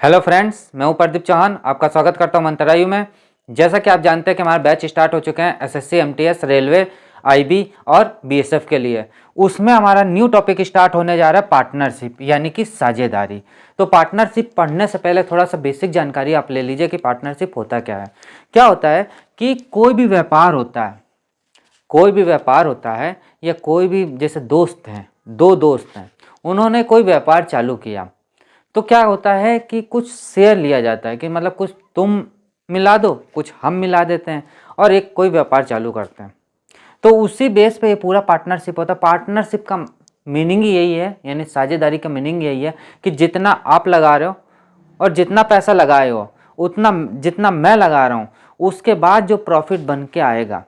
Hello friends, मैं हूं प्रदीप चौहान। आपका स्वागत करता हूं मंत्रायु में। जैसा कि आप जानते हैं कि हमारे बैच स्टार्ट हो चुके हैं एसएससी, एमटीएस, रेलवे, आईबी और बीएसएफ के लिए। उसमें हमारा न्यू टॉपिक स्टार्ट होने जा रहा है पार्टनरशिप, यानी कि साझेदारी। तो पार्टनरशिप पढ़ने से पहले थोड़ा सा बेसिक जानकारी आप ले लीजिए कि पार्टनरशिप होता क्या है। क्या होता है कि कोई भी व्यापार होता है या कोई भी, जैसे दोस्त हैं, दो दोस्त हैं, उन्होंने कोई व्यापार चालू किया तो क्या होता है कि कुछ शेयर लिया जाता है कि मतलब कुछ तुम मिला दो, कुछ हम मिला देते हैं और एक कोई व्यापार चालू करते हैं। तो उसी बेस पे ये पूरा पार्टनरशिप होता है। पार्टनरशिप का मीनिंग ही यही है, यानी साझेदारी का मीनिंग यही है कि जितना आप लगा रहे हो और जितना पैसा लगाए हो, उतना जितना मैं लगा रहा हूँ, उसके बाद जो प्रॉफिट बन के आएगा,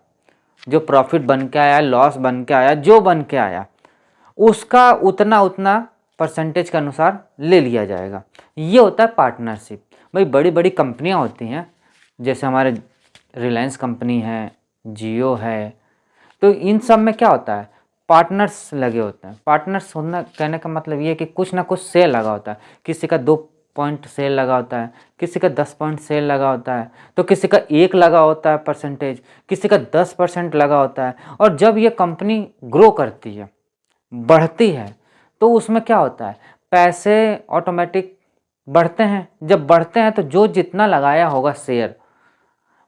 जो प्रॉफिट बन के आया, लॉस बन के आया, जो बन के आया, उसका उतना उतना परसेंटेज के अनुसार ले लिया जाएगा। ये होता है पार्टनरशिप। भाई बड़ी बड़ी कंपनियां होती हैं, जैसे हमारे रिलायंस कंपनी है, जियो है, तो इन सब में क्या होता है, पार्टनर्स लगे होते हैं। पार्टनर्स होना कहने का मतलब ये है कि कुछ ना कुछ सेल लगा होता है। किसी का 2 पॉइंट सेल लगा होता है, किसी का 10 पॉइंट सेल लगा होता है, तो किसी का 1 लगा होता है परसेंटेज, किसी का 10% लगा होता है। और जब ये कंपनी ग्रो करती है, बढ़ती है, तो उसमें क्या होता है, पैसे ऑटोमेटिक बढ़ते हैं। जब बढ़ते हैं तो जो जितना लगाया होगा शेयर,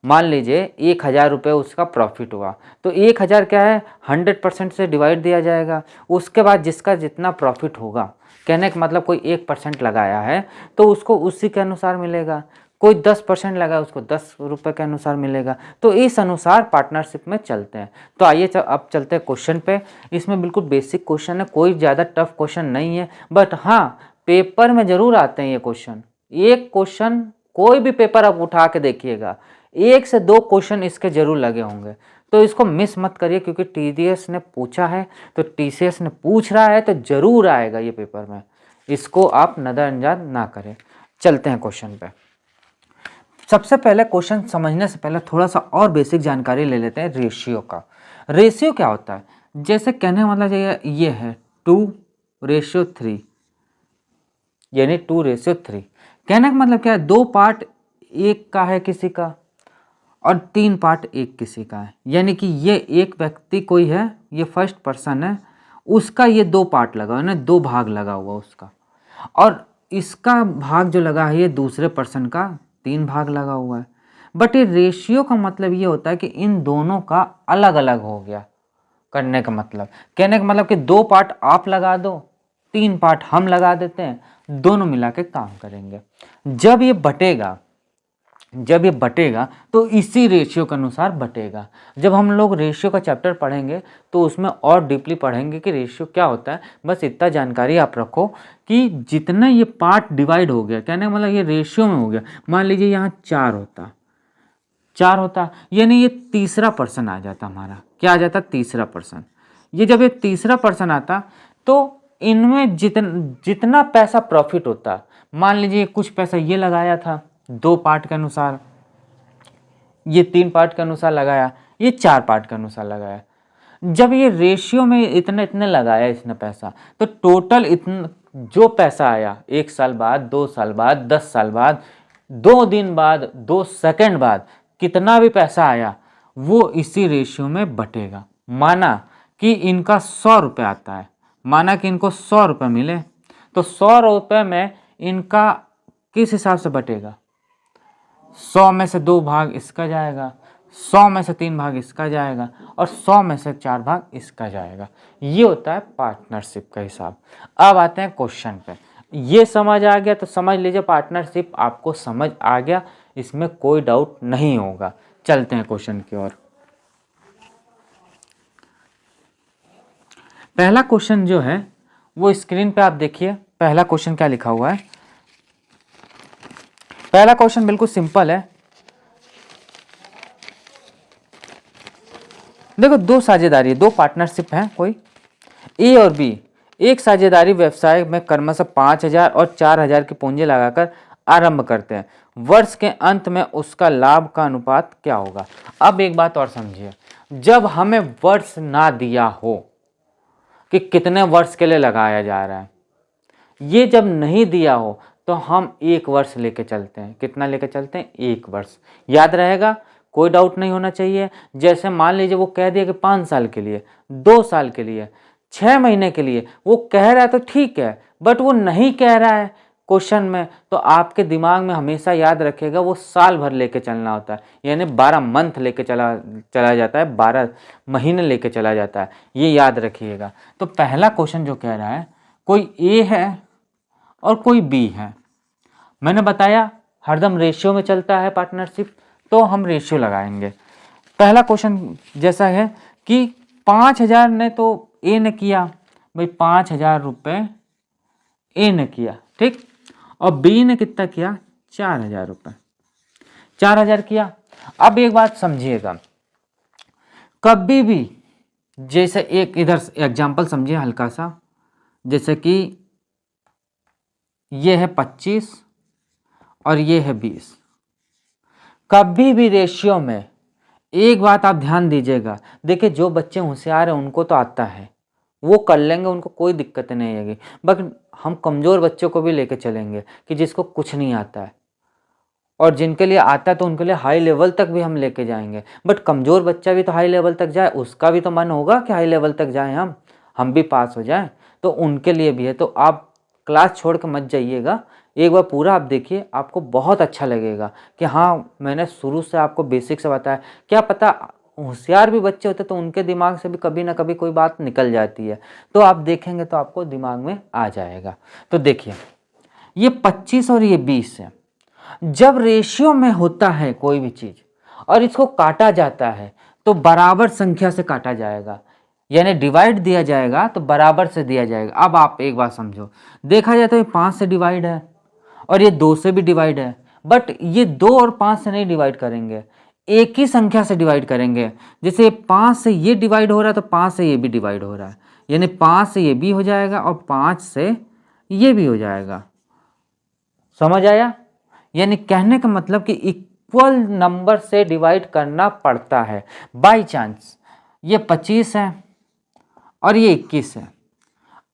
मान लीजिए 1,000 रुपये उसका प्रॉफिट हुआ, तो 1,000 क्या है, 100% से डिवाइड दिया जाएगा। उसके बाद जिसका जितना प्रॉफिट होगा, कहने का मतलब कोई 1% लगाया है तो उसको उसी के अनुसार मिलेगा। कोई 10% लगाया, उसको 10 रुपये के अनुसार मिलेगा। तो इस अनुसार पार्टनरशिप में चलते हैं। तो आइए अब चलते हैं क्वेश्चन पे। इसमें बिल्कुल बेसिक क्वेश्चन है, कोई ज़्यादा टफ क्वेश्चन नहीं है, बट हाँ पेपर में ज़रूर आते हैं ये क्वेश्चन। एक क्वेश्चन कोई भी पेपर आप उठा के देखिएगा, 1 से 2 क्वेश्चन इसके जरूर लगे होंगे। तो इसको मिस मत करिए, क्योंकि टीडीएस ने पूछा है, तो टीसीएस ने पूछ रहा है, तो जरूर आएगा ये पेपर में। इसको आप नज़रअंदाज ना करें। चलते हैं क्वेश्चन पे। सबसे पहले क्वेश्चन समझने से पहले थोड़ा सा और बेसिक जानकारी ले लेते हैं रेशियो का। रेशियो क्या होता है, जैसे कहने का मतलब ये है 2:3, यानी 2:3। कहने का मतलब क्या है, 2 पार्ट एक का है किसी का और 3 पार्ट एक किसी का है। यानी कि ये एक व्यक्ति कोई है, ये फर्स्ट पर्सन है, उसका ये 2 पार्ट लगा हुआ है ना, 2 भाग लगा हुआ उसका, और इसका भाग जो लगा है ये दूसरे पर्सन का 3 भाग लगा हुआ है। बट ये रेशियो का मतलब ये होता है कि इन दोनों का अलग अलग हो गया। करने का मतलब, कहने का मतलब कि 2 पार्ट आप लगा दो, 3 पार्ट हम लगा देते हैं, दोनों मिला के काम करेंगे। जब ये बटेगा तो इसी रेशियो के अनुसार बटेगा। जब हम लोग रेशियो का चैप्टर पढ़ेंगे तो उसमें और डीपली पढ़ेंगे कि रेशियो क्या होता है। बस इतना जानकारी आप रखो कि जितना ये पार्ट डिवाइड हो गया, कहने का मतलब ये रेशियो में हो गया। मान लीजिए यहाँ 4 होता, यानी ये तीसरा पर्सन आ जाता हमारा। क्या आ जाता, तीसरा पर्सन। ये जब ये तीसरा पर्सन आता तो इनमें जितना पैसा प्रॉफिट होता, मान लीजिए कुछ पैसा ये लगाया था 2 पार्ट के अनुसार, ये 3 पार्ट के अनुसार लगाया, ये 4 पार्ट के अनुसार लगाया। जब ये रेशियो में इतने इतने लगाया इसने पैसा, तो टोटल इतना जो पैसा आया 1 साल बाद, 2 साल बाद, 10 साल बाद, 2 दिन बाद, 2 सेकंड बाद, कितना भी पैसा आया वो इसी रेशियो में बटेगा। माना कि इनका 100 रुपये आता है, माना कि इनको 100 रुपये मिले, तो 100 रुपये में इनका किस हिसाब से बटेगा, 100 में से 2 भाग इसका जाएगा, 100 में से 3 भाग इसका जाएगा, और 100 में से 4 भाग इसका जाएगा। ये होता है पार्टनरशिप का हिसाब। अब आते हैं क्वेश्चन पे। ये समझ आ गया तो समझ लीजिए पार्टनरशिप आपको समझ आ गया, इसमें कोई डाउट नहीं होगा। चलते हैं क्वेश्चन की ओर। पहला क्वेश्चन जो है वो स्क्रीन पे आप देखिए। पहला क्वेश्चन क्या लिखा हुआ है। पहला क्वेश्चन बिल्कुल सिंपल है। देखो, 2 साझेदारी, 2 पार्टनरशिप हैं, कोई ए और बी। एक साझेदारी व्यवसाय में क्रमशः 5,000 और 4,000 की पूंजी लगाकर आरंभ करते हैं। वर्ष के अंत में उसका लाभ का अनुपात क्या होगा। अब एक बात और समझिए, जब हमें वर्ष ना दिया हो कि कितने वर्ष के लिए लगाया जा रहा है, ये जब नहीं दिया हो तो हम 1 वर्ष लेके चलते हैं। कितना लेके चलते हैं? 1 वर्ष। याद रहेगा, कोई डाउट नहीं होना चाहिए। जैसे मान लीजिए वो कह दिया कि 5 साल के लिए, 2 साल के लिए, 6 महीने के लिए, वो कह रहा है तो ठीक है, बट वो नहीं कह रहा है क्वेश्चन में, तो आपके दिमाग में हमेशा याद रखेगा वो साल भर लेके चलना होता है, यानी 12 मंथ लेके चला जाता है, 12 महीने लेके चला जाता है, ये याद रखिएगा। तो पहला क्वेश्चन जो कह रहा है, कोई ए है और कोई बी है। मैंने बताया हरदम रेशियो में चलता है पार्टनरशिप, तो हम रेशियो लगाएंगे। पहला क्वेश्चन जैसा है कि 5,000 ने तो ए ने किया भाई, 5,000 रुपये ए ने किया, ठीक, और बी ने कितना किया? 4,000 रुपये, 4,000 किया। अब एक बात समझिएगा, कभी भी जैसे एक इधर एग्जाम्पल समझिए हल्का सा, जैसे कि ये है 25 और ये है 20। कभी भी रेशियो में एक बात आप ध्यान दीजिएगा, देखिए जो बच्चे होशियार हैं उनको तो आता है, वो कर लेंगे, उनको कोई दिक्कत नहीं आएगी, बट हम कमज़ोर बच्चों को भी लेके चलेंगे कि जिसको कुछ नहीं आता है, और जिनके लिए आता है तो उनके लिए हाई लेवल तक भी हम लेके जाएंगे। बट कमज़ोर बच्चा भी तो हाई लेवल तक जाए, उसका भी तो मन होगा कि हाई लेवल तक जाएं, हम भी पास हो जाएं, तो उनके लिए भी है। तो आप क्लास छोड़ के मत जाइएगा, एक बार पूरा आप देखिए, आपको बहुत अच्छा लगेगा कि हाँ मैंने शुरू से आपको बेसिक से बताया। क्या पता होशियार भी बच्चे होते तो उनके दिमाग से भी कभी ना कभी कोई बात निकल जाती है, तो आप देखेंगे तो आपको दिमाग में आ जाएगा। तो देखिए ये 25 और ये 20 है। जब रेशियो में होता है कोई भी चीज़ और इसको काटा जाता है तो बराबर संख्या से काटा जाएगा, यानी डिवाइड दिया जाएगा तो बराबर से दिया जाएगा। अब आप एक बात समझो, देखा जाए तो ये 5 से डिवाइड है और ये 2 से भी डिवाइड है, बट ये 2 और 5 से नहीं डिवाइड करेंगे, एक ही संख्या से डिवाइड करेंगे। जैसे 5 से ये डिवाइड हो रहा है तो 5 से ये भी डिवाइड हो रहा है, यानी 5 से ये भी हो जाएगा और 5 से ये भी हो जाएगा। समझ आया? यानी कहने का मतलब कि इक्वल नंबर से डिवाइड करना पड़ता है। बाई चांस ये 25 है और ये 21 है,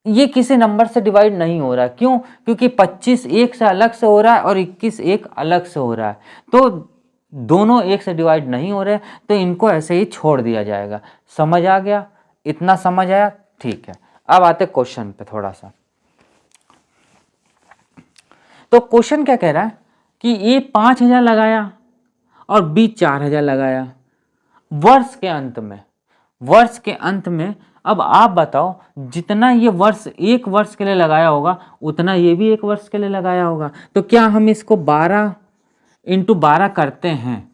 ये किसी नंबर से डिवाइड नहीं हो रहा है। क्यों? क्योंकि 25 एक से अलग से हो रहा है और 21 एक अलग से हो रहा है, तो दोनों एक से डिवाइड नहीं हो रहे, तो इनको ऐसे ही छोड़ दिया जाएगा। समझ आ गया? इतना समझ आया? ठीक है। अब आते क्वेश्चन पे थोड़ा सा। तो क्वेश्चन क्या कह रहा है कि ये 5,000 लगाया और बी 4,000 लगाया वर्ष के अंत में। अब आप बताओ, जितना ये वर्ष एक वर्ष के लिए लगाया होगा उतना ये भी एक वर्ष के लिए लगाया होगा, तो क्या हम इसको 12 × 12 करते हैं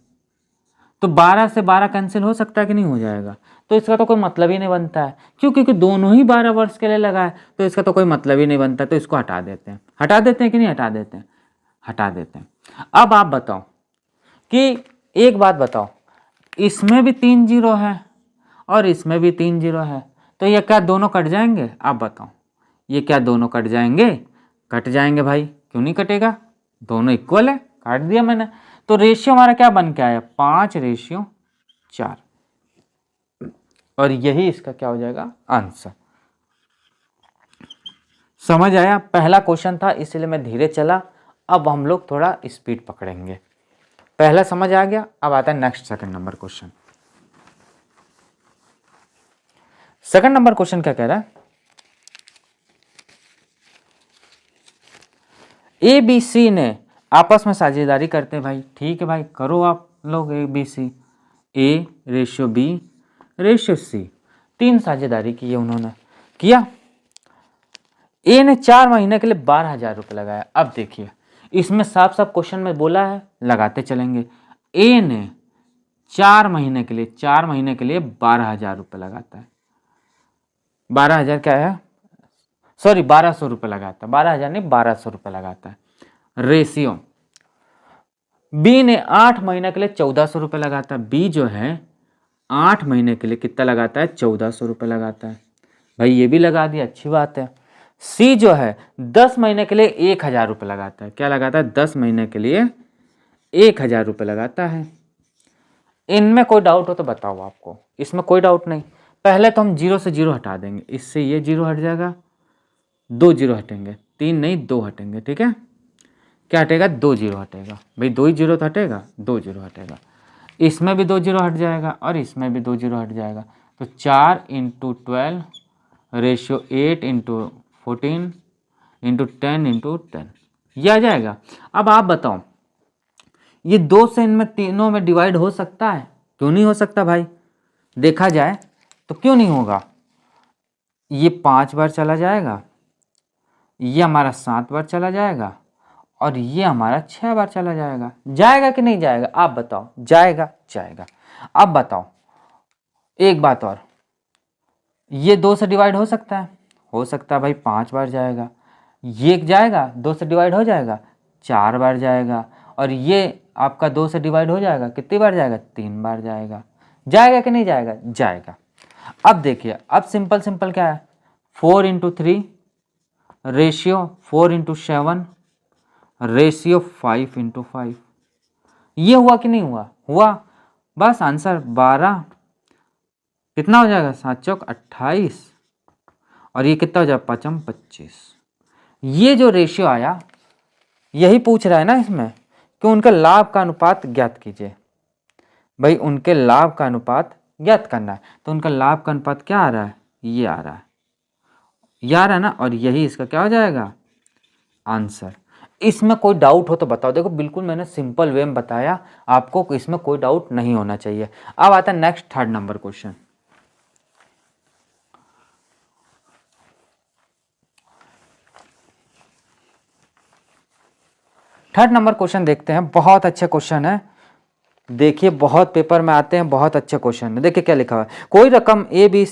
तो 12 से 12 कैंसिल हो सकता है कि नहीं हो जाएगा? तो इसका तो कोई मतलब ही नहीं बनता है। क्यों? क्योंकि दोनों ही 12 वर्ष के लिए लगाए, तो इसका तो कोई मतलब ही नहीं बनता, तो इसको हटा देते हैं। हटा देते हैं कि नहीं हटा देते हैं? हटा देते हैं। अब आप बताओ कि एक बात बताओ, इसमें भी 3 जीरो है और इसमें भी 3 जीरो है, तो ये क्या दोनों कट जाएंगे? आप बताओ, ये क्या दोनों कट जाएंगे? कट जाएंगे भाई, क्यों नहीं कटेगा? दोनों इक्वल है, काट दिया मैंने। तो रेशियो हमारा क्या बन के आया? 5:4, और यही इसका क्या हो जाएगा? आंसर। समझ आया? पहला क्वेश्चन था इसलिए मैं धीरे चला, अब हम लोग थोड़ा स्पीड पकड़ेंगे। पहला समझ आ गया, अब आता है next second number question. Second number question क्या कह रहा है? ए बी सी ने आपस में साझेदारी करते हैं भाई। ठीक है भाई, करो आप लोग A B C, A ratio B ratio C, 3 साझेदारी की है उन्होंने। किया, ए ने 4 महीने के लिए 12,000 रुपये लगाया। अब देखिए इसमें साफ साफ क्वेश्चन में बोला है, लगाते चलेंगे। ए ने 4 महीने के लिए 12,000 रुपये लगाता है। 12,000 क्या है? सॉरी 1,200 रुपये लगाता है, 12,000 नहीं 1,200 रुपये लगाता है। रेशियो बी ने 8 महीने के लिए 1,400 रुपये लगाता है। बी जो है 8 महीने के लिए कितना लगाता है? 1,400 रुपये लगाता है। भाई ये भी लगा दिया, अच्छी बात है। सी जो है 10 महीने के लिए 1,000 रुपये लगाता है। क्या लगाता है? 10 महीने के लिए 1,000 रुपये लगाता है। इनमें कोई डाउट हो तो बताओ आपको? इसमें कोई डाउट नहीं। पहले तो हम 0 से 0 हटा देंगे, इससे ये 0 हट जाएगा, 2 जीरो हटेंगे, 3 नहीं 2 हटेंगे, ठीक है। क्या हटेगा, 2 जीरो हटेगा भाई, 2 ही जीरो तो हटेगा, 2 जीरो हटेगा, इसमें भी 2 जीरो हट जाएगा और इसमें भी 2 जीरो हट जाएगा। तो 4 into 12 ratio 8 into 14 into 10 into 10, ये आ जाएगा। अब आप बताओ ये 2 से इनमें तीनों में डिवाइड हो सकता है? क्यों नहीं हो सकता भाई, देखा जाए तो क्यों नहीं होगा। ये 5 बार चला जाएगा, ये हमारा 7 बार चला जाएगा और ये हमारा 6 बार चला जाएगा। जाएगा कि नहीं जाएगा, आप बताओ। जाएगा, जाएगा। अब बताओ एक बात और, ये 2 से डिवाइड हो सकता है? हो सकता है भाई, 5 बार जाएगा। ये जाएगा, 2 से डिवाइड हो जाएगा, 4 बार जाएगा। और ये आपका 2 से डिवाइड हो जाएगा, कितनी बार जाएगा, 3 बार जाएगा। जाएगा कि नहीं जाएगा, जाएगा। अब देखिए, अब सिंपल सिंपल क्या है, 4 into 3 ratio 4 into 7 ratio 5 into 5, ये हुआ कि नहीं हुआ, हुआ। बस आंसर 12, कितना हो जाएगा, 7 चौक 28 और ये कितना हो जाएगा, 5 25। ये जो रेशियो आया, यही पूछ रहा है ना इसमें कि उनके लाभ का अनुपात ज्ञात कीजिए। भाई उनके लाभ का अनुपात ज्ञात करना है, तो उनका लाभ का अनुपात क्या आ रहा है, ये आ रहा है, ये आ रहा है ना, और यही इसका क्या हो जाएगा, आंसर। इसमें कोई डाउट हो तो बताओ। देखो बिल्कुल मैंने सिंपल वे में बताया, आपको इसमें कोई डाउट नहीं होना चाहिए। अब आता है next 3rd number question. Third number question देखते हैं, बहुत अच्छे क्वेश्चन है। देखिए बहुत पेपर में आते हैं, बहुत अच्छे क्वेश्चन है। देखिए क्या लिखा हुआ है, कोई रकम ए बी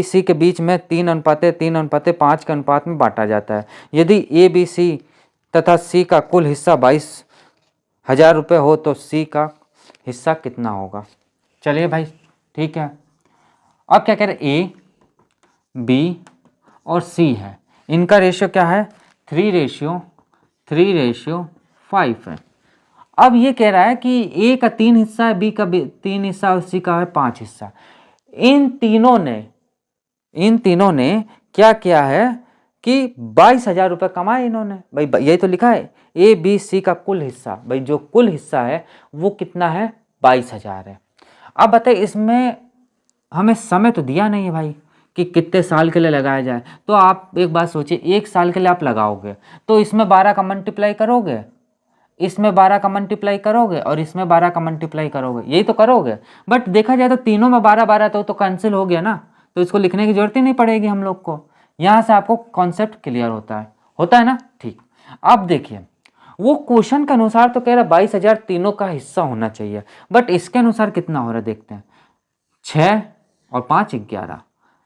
सी के बीच में 3:3:5 के अनुपात में बांटा जाता है। यदि ए बी सी तथा सी का कुल हिस्सा 22,000 रुपये हो तो सी का हिस्सा कितना होगा। चलिए भाई ठीक है, अब क्या कह रहे, ए बी और सी है, इनका रेशियो क्या है, 3:5 है। अब ये कह रहा है कि ए का 3 हिस्सा है, बी का 3 हिस्सा और सी का है 5 हिस्सा। इन तीनों ने क्या किया है कि 22,000 रुपये कमाए इन्होंने। भाई यही तो लिखा है, ए बी सी का कुल हिस्सा, भाई जो कुल हिस्सा है वो कितना है, 22,000 है। अब बताइए, इसमें हमें समय तो दिया नहीं है भाई कि कितने साल के लिए लगाया जाए। तो आप एक बात सोचिए, 1 साल के लिए आप लगाओगे तो इसमें 12 का मल्टीप्लाई करोगे, इसमें 12 का मल्टीप्लाई करोगे और इसमें 12 का मल्टीप्लाई करोगे, यही तो करोगे। बट देखा जाए तो तीनों में 12 तो कैंसिल हो गया ना, तो इसको लिखने की जरूरत ही नहीं पड़ेगी हम लोग को। यहाँ से आपको कॉन्सेप्ट क्लियर होता है ना। ठीक, अब देखिए वो क्वेश्चन के अनुसार तो कह रहा है 22,000 तीनों का हिस्सा होना चाहिए, बट इसके अनुसार कितना हो रहा है देखते हैं, 6 और 5 11।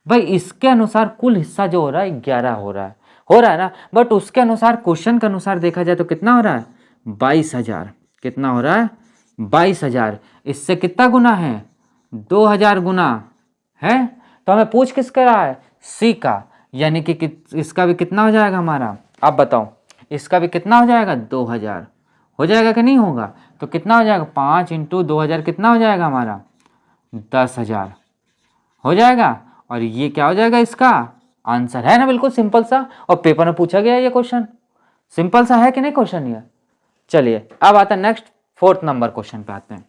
भाई इसके अनुसार कुल हिस्सा जो हो रहा है 11 हो रहा है ना, बट उसके अनुसार क्वेश्चन के अनुसार देखा जाए तो कितना हो रहा है, 22,000। कितना हो रहा है, 22,000। इससे कितना गुना है, 2,000 गुना है। तो हमें पूछ किसका रहा है, सी का, यानी कि इसका भी कितना हो जाएगा हमारा, आप बताओ, इसका भी कितना हो जाएगा, 2,000 हो जाएगा कि नहीं होगा। तो कितना हो जाएगा, 5 इंटू 2,000 कितना हो जाएगा हमारा, 10,000 हो जाएगा। और ये क्या हो जाएगा, इसका आंसर है ना, बिल्कुल सिंपल सा। और पेपर में पूछा गया ये क्वेश्चन, सिंपल सा है कि नहीं क्वेश्चन ये। चलिए अब आता है नेक्स्ट 4th नंबर क्वेश्चन पे आते हैं।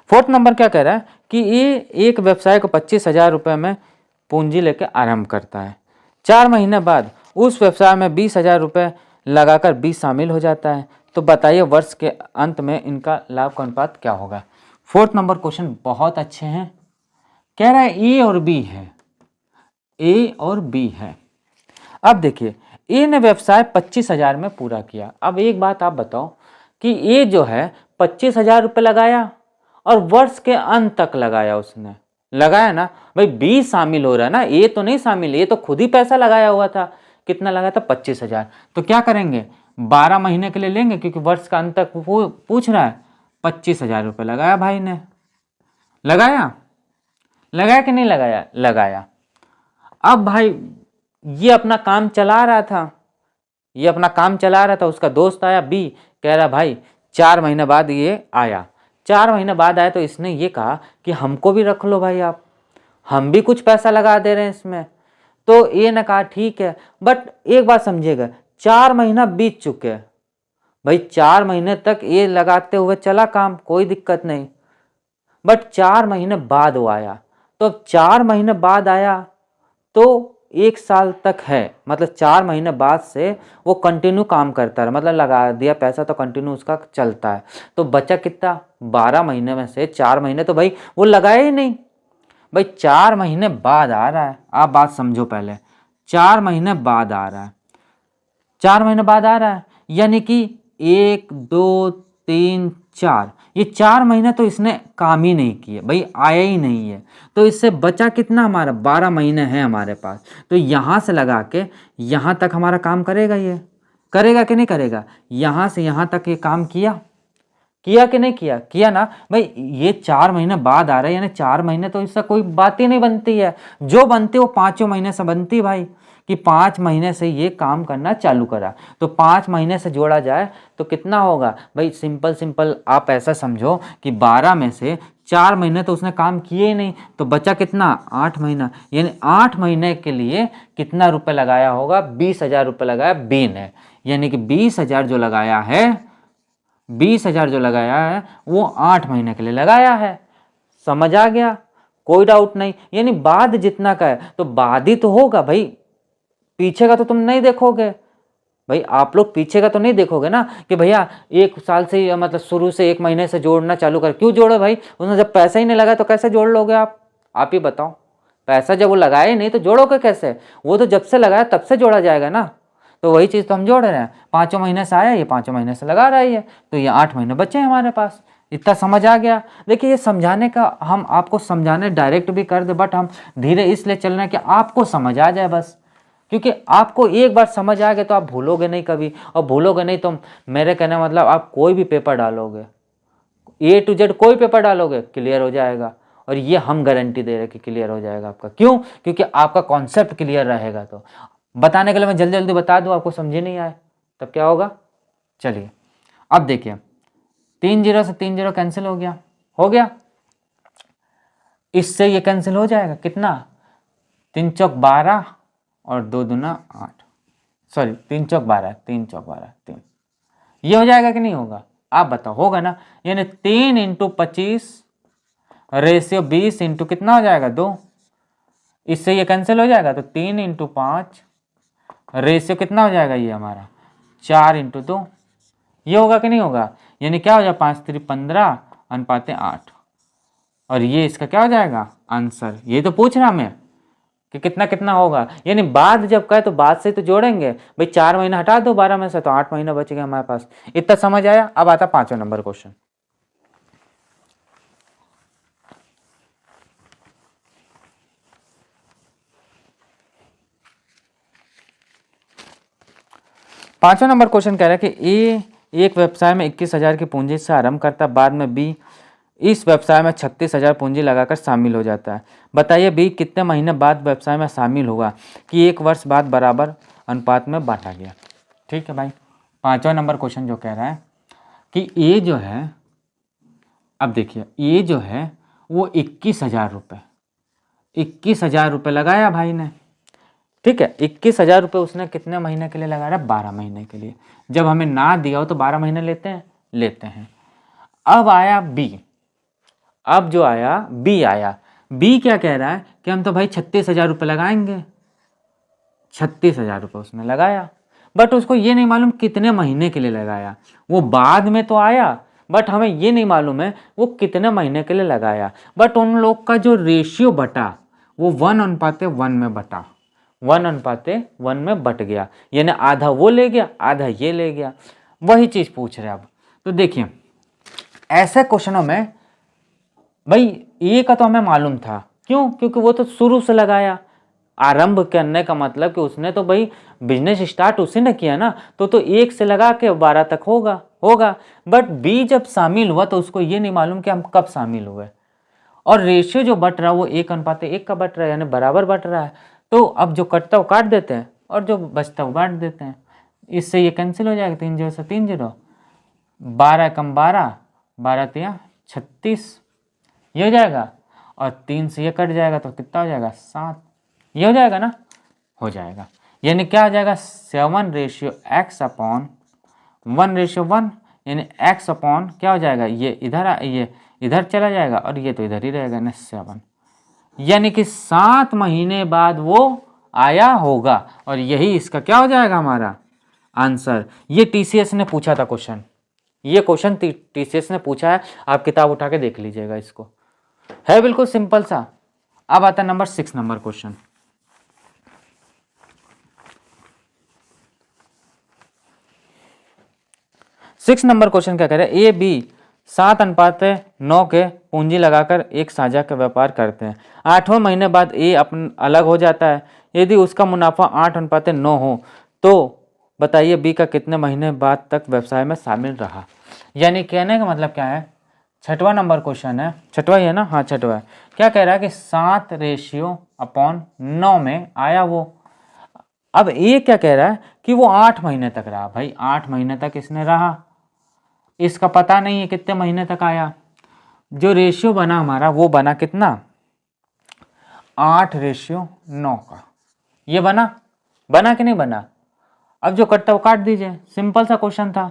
4th नंबर क्या कह रहा है कि ये एक व्यवसाय को 25,000 रुपये में पूंजी लेकर आरंभ करता है। 4 महीने बाद उस व्यवसाय में 20,000 रुपये लगाकर 20 शामिल हो जाता है। तो बताइए वर्ष के अंत में इनका लाभ का अनुपात क्या होगा। 4th नंबर क्वेश्चन बहुत अच्छे हैं। कह रहा है ए और बी है, ए और बी है। अब देखिए ए ने व्यवसाय 25,000 में पूरा किया। अब एक बात आप बताओ कि ए जो है 25,000 रुपये लगाया और वर्ष के अंत तक लगाया, उसने लगाया ना भाई, बी शामिल हो रहा है ना, ए तो नहीं शामिल, ये तो खुद ही पैसा लगाया हुआ था। कितना लगाया था, 25,000। तो क्या करेंगे, 12 महीने के लिए लेंगे, क्योंकि वर्ष का अंत तक पूछ रहा है। 25,000 रुपये लगाया भाई ने, लगाया कि नहीं लगाया, लगाया। अब भाई ये अपना काम चला रहा था, उसका दोस्त आया बी, कह रहा भाई 4 महीने बाद ये आया। 4 महीने बाद आया तो इसने ये कहा कि हमको भी रख लो भाई आप, हम भी कुछ पैसा लगा दे रहे हैं इसमें। तो ए ने कहा ठीक है, बट एक बात समझिएगा, 4 महीना बीत चुके हैं भाई, 4 महीने तक ये लगाते हुए चला काम, कोई दिक्कत नहीं। बट 4 महीने बाद वो आया, तो अब 4 महीने बाद आया तो 1 साल तक है, मतलब 4 महीने बाद से वो कंटिन्यू काम करता है, मतलब लगा दिया पैसा तो कंटिन्यू उसका चलता है। तो बचा कितना, 12 महीने में से 4 महीने तो भाई वो लगाया ही नहीं भाई, 4 महीने बाद आ रहा है। आप बात समझो पहले, 4 महीने बाद आ रहा है, 4 महीने बाद आ रहा है, यानी कि 1 2 3 4, ये 4 महीने तो इसने काम ही नहीं किए भाई, आया ही नहीं है। तो इससे बचा कितना, हमारा 12 महीने हैं हमारे पास। तो यहाँ से लगा के यहाँ तक हमारा काम करेगा, ये करेगा कि नहीं करेगा, यहाँ से यहाँ तक ये काम किया, किया कि नहीं किया, किया ना भाई। ये 4 महीने बाद आ रहा है, यानी 4 महीने तो इससे कोई बात ही नहीं बनती है, जो बनती है वो 5 महीने से बनती है भाई, कि 5 महीने से ये काम करना चालू करा। तो 5 महीने से जोड़ा जाए तो कितना होगा भाई, सिंपल सिंपल आप ऐसा समझो कि 12 में से 4 महीने तो उसने काम किए ही नहीं, तो बचा कितना, 8 महीना, यानी 8 महीने के लिए कितना रुपए लगाया होगा, 20,000 रुपये लगाया बी ने, यानी कि 20,000 जो लगाया है, 20,000 जो लगाया है वो 8 महीने के लिए लगाया है। समझ आ गया, कोई डाउट नहीं। यानी बाद जितना का है तो बाद ही तो होगा भाई, पीछे का तो तुम नहीं देखोगे भाई, आप लोग पीछे का तो नहीं देखोगे ना कि भैया 1 साल से, मतलब शुरू से 1 महीने से जोड़ना चालू कर, क्यों जोड़ो भाई, उसने जब पैसा ही नहीं लगा तो कैसे जोड़ लोगे आप ही बताओ। पैसा जब वो लगाया ही नहीं तो जोड़ोगे कैसे, वो तो जब से लगाया तब से जोड़ा जाएगा ना। तो वही चीज़ तो हम जोड़ रहे हैं, 5 महीने से आया, ये 5 महीने से लगा रहा है ये, तो ये 8 महीने बचे हैं हमारे पास। इतना समझ आ गया। देखिए ये समझाने का, हम आपको समझाने डायरेक्ट भी कर दे, बट हम धीरे इसलिए चल रहे हैं कि आपको समझ आ जाए बस, क्योंकि आपको एक बार समझ आ गया तो आप भूलोगे नहीं कभी, और भूलोगे नहीं तो मेरे कहने मतलब आप कोई भी पेपर डालोगे, A to Z कोई पेपर डालोगे क्लियर हो जाएगा, और ये हम गारंटी दे रहे हैं कि क्लियर हो जाएगा आपका। क्यों, क्योंकि आपका कॉन्सेप्ट क्लियर रहेगा। तो बताने के लिए मैं जल्दी जल्दी बता दूं, आपको समझे नहीं आए तब क्या होगा। चलिए अब देखिए, 3 0 से 3 0 कैंसिल हो गया, हो गया, इससे ये कैंसिल हो जाएगा, कितना, 3 चौक 12 और 2 दूना 8, सॉरी 3 चौक 12, 3 चौक 12 3, ये हो जाएगा कि नहीं होगा, आप बताओ, होगा ना। यानी 3 × 25 रेशियो 20 इंटू कितना हो जाएगा 2, इससे ये कैंसिल हो जाएगा, तो 3 × 5 रेशियो कितना हो जाएगा ये हमारा 4 × 2, ये होगा कि नहीं होगा। यानी क्या हो जाएगा, 5 3 15 अनुपात 8, और ये इसका क्या हो जाएगा आंसर। ये तो पूछ रहा मैं कि कितना कितना होगा, यानी बाद जब कहे तो बाद से तो जोड़ेंगे भाई, 4 महीना हटा दो 12 में से तो 8 महीना बच गया हमारे पास। इतना समझ आया। अब आता 5वां नंबर क्वेश्चन। पांचवा नंबर क्वेश्चन कह रहा है कि ए एक व्यवसाय में 21,000 की पूंजी से आरंभ करता, बाद में बी इस व्यवसाय में 36,000 पूंजी लगाकर शामिल हो जाता है। बताइए बी कितने महीने बाद व्यवसाय में शामिल हुआ कि 1 वर्ष बाद बराबर अनुपात में बांटा गया। ठीक है भाई, पांचवा नंबर क्वेश्चन जो कह रहा है कि ए जो है, अब देखिए ए जो है वो 21,000 रुपये, 21,000 रुपये लगाया भाई ने। ठीक है, 21,000 रुपये उसने कितने महीने के लिए लगा रहा है, 12 महीने के लिए। जब हमें ना दिया हो तो 12 महीने लेते हैं। अब आया बी, अब जो आया बी आया, बी क्या कह रहा है कि हम तो भाई 36,000 रुपये लगाएंगे। 36,000 रुपये उसने लगाया, बट उसको ये नहीं मालूम कितने महीने के लिए लगाया। वो बाद में तो आया, बट हमें ये नहीं मालूम है वो कितने महीने के लिए लगाया। बट उन लोग का जो रेशियो बटा वो 1:1 में बटा, 1:1 में बट गया, यानी आधा वो ले गया आधा ये ले गया। वही चीज़ पूछ रहे अब। तो देखिए ऐसे क्वेश्चनों में भाई ए का तो हमें मालूम था, क्यों, क्योंकि वो तो शुरू से लगाया। आरंभ करने का मतलब कि उसने तो भाई बिजनेस स्टार्ट उसी ने किया ना, तो 1 से लगा के 12 तक होगा। बट बी जब शामिल हुआ तो उसको ये नहीं मालूम कि हम कब शामिल हुए, और रेशियो जो बट रहा है वो 1:1 का बट रहा है, यानी बराबर बट रहा है। तो अब जो कटता वो काट देते हैं और जो बचता वो बांट देते हैं। इससे ये कैंसिल हो जाएगा, 3 0 से 3 0, 12 कम 12, 12 3 36, ये हो जाएगा, और 3 से ये कट जाएगा तो कितना हो जाएगा 7, ये हो जाएगा ना। हो जाएगा। यानी क्या हो जाएगा 7:x/1/1, यानी x/, क्या हो जाएगा ये इधर चला जाएगा और ये तो इधर ही रहेगा ना 7, यानी कि 7 महीने बाद वो आया होगा। और यही इसका क्या हो जाएगा हमारा आंसर। ये टीसीएस ने पूछा था क्वेश्चन, ये क्वेश्चन टीसीएस ने पूछा है, आप किताब उठा के देख लीजिएगा, इसको है बिल्कुल सिंपल सा। अब आता है number 6 number question. 6 number question क्या कह रहे हैं, ए बी 7:9 के पूंजी लगाकर एक साझा का व्यापार करते हैं। 8वें महीने बाद ए अपन अलग हो जाता है। यदि उसका मुनाफा 8:9 हो तो बताइए बी का कितने महीने बाद तक व्यवसाय में शामिल रहा। यानी कहने का मतलब क्या है, 6वां नंबर क्वेश्चन है, 6वां ही है ना, हाँ 6वां है। क्या कह रहा है कि 7:9 में आया वो। अब ये क्या कह रहा है कि वो 8 महीने तक रहा। भाई 8 महीने तक इसने रहा, इसका पता नहीं है कितने महीने तक आया। जो रेशियो बना हमारा वो बना कितना 8:9 का, ये बना कि नहीं बना। अब जो कटता वो काट दीजिए, सिंपल सा क्वेश्चन था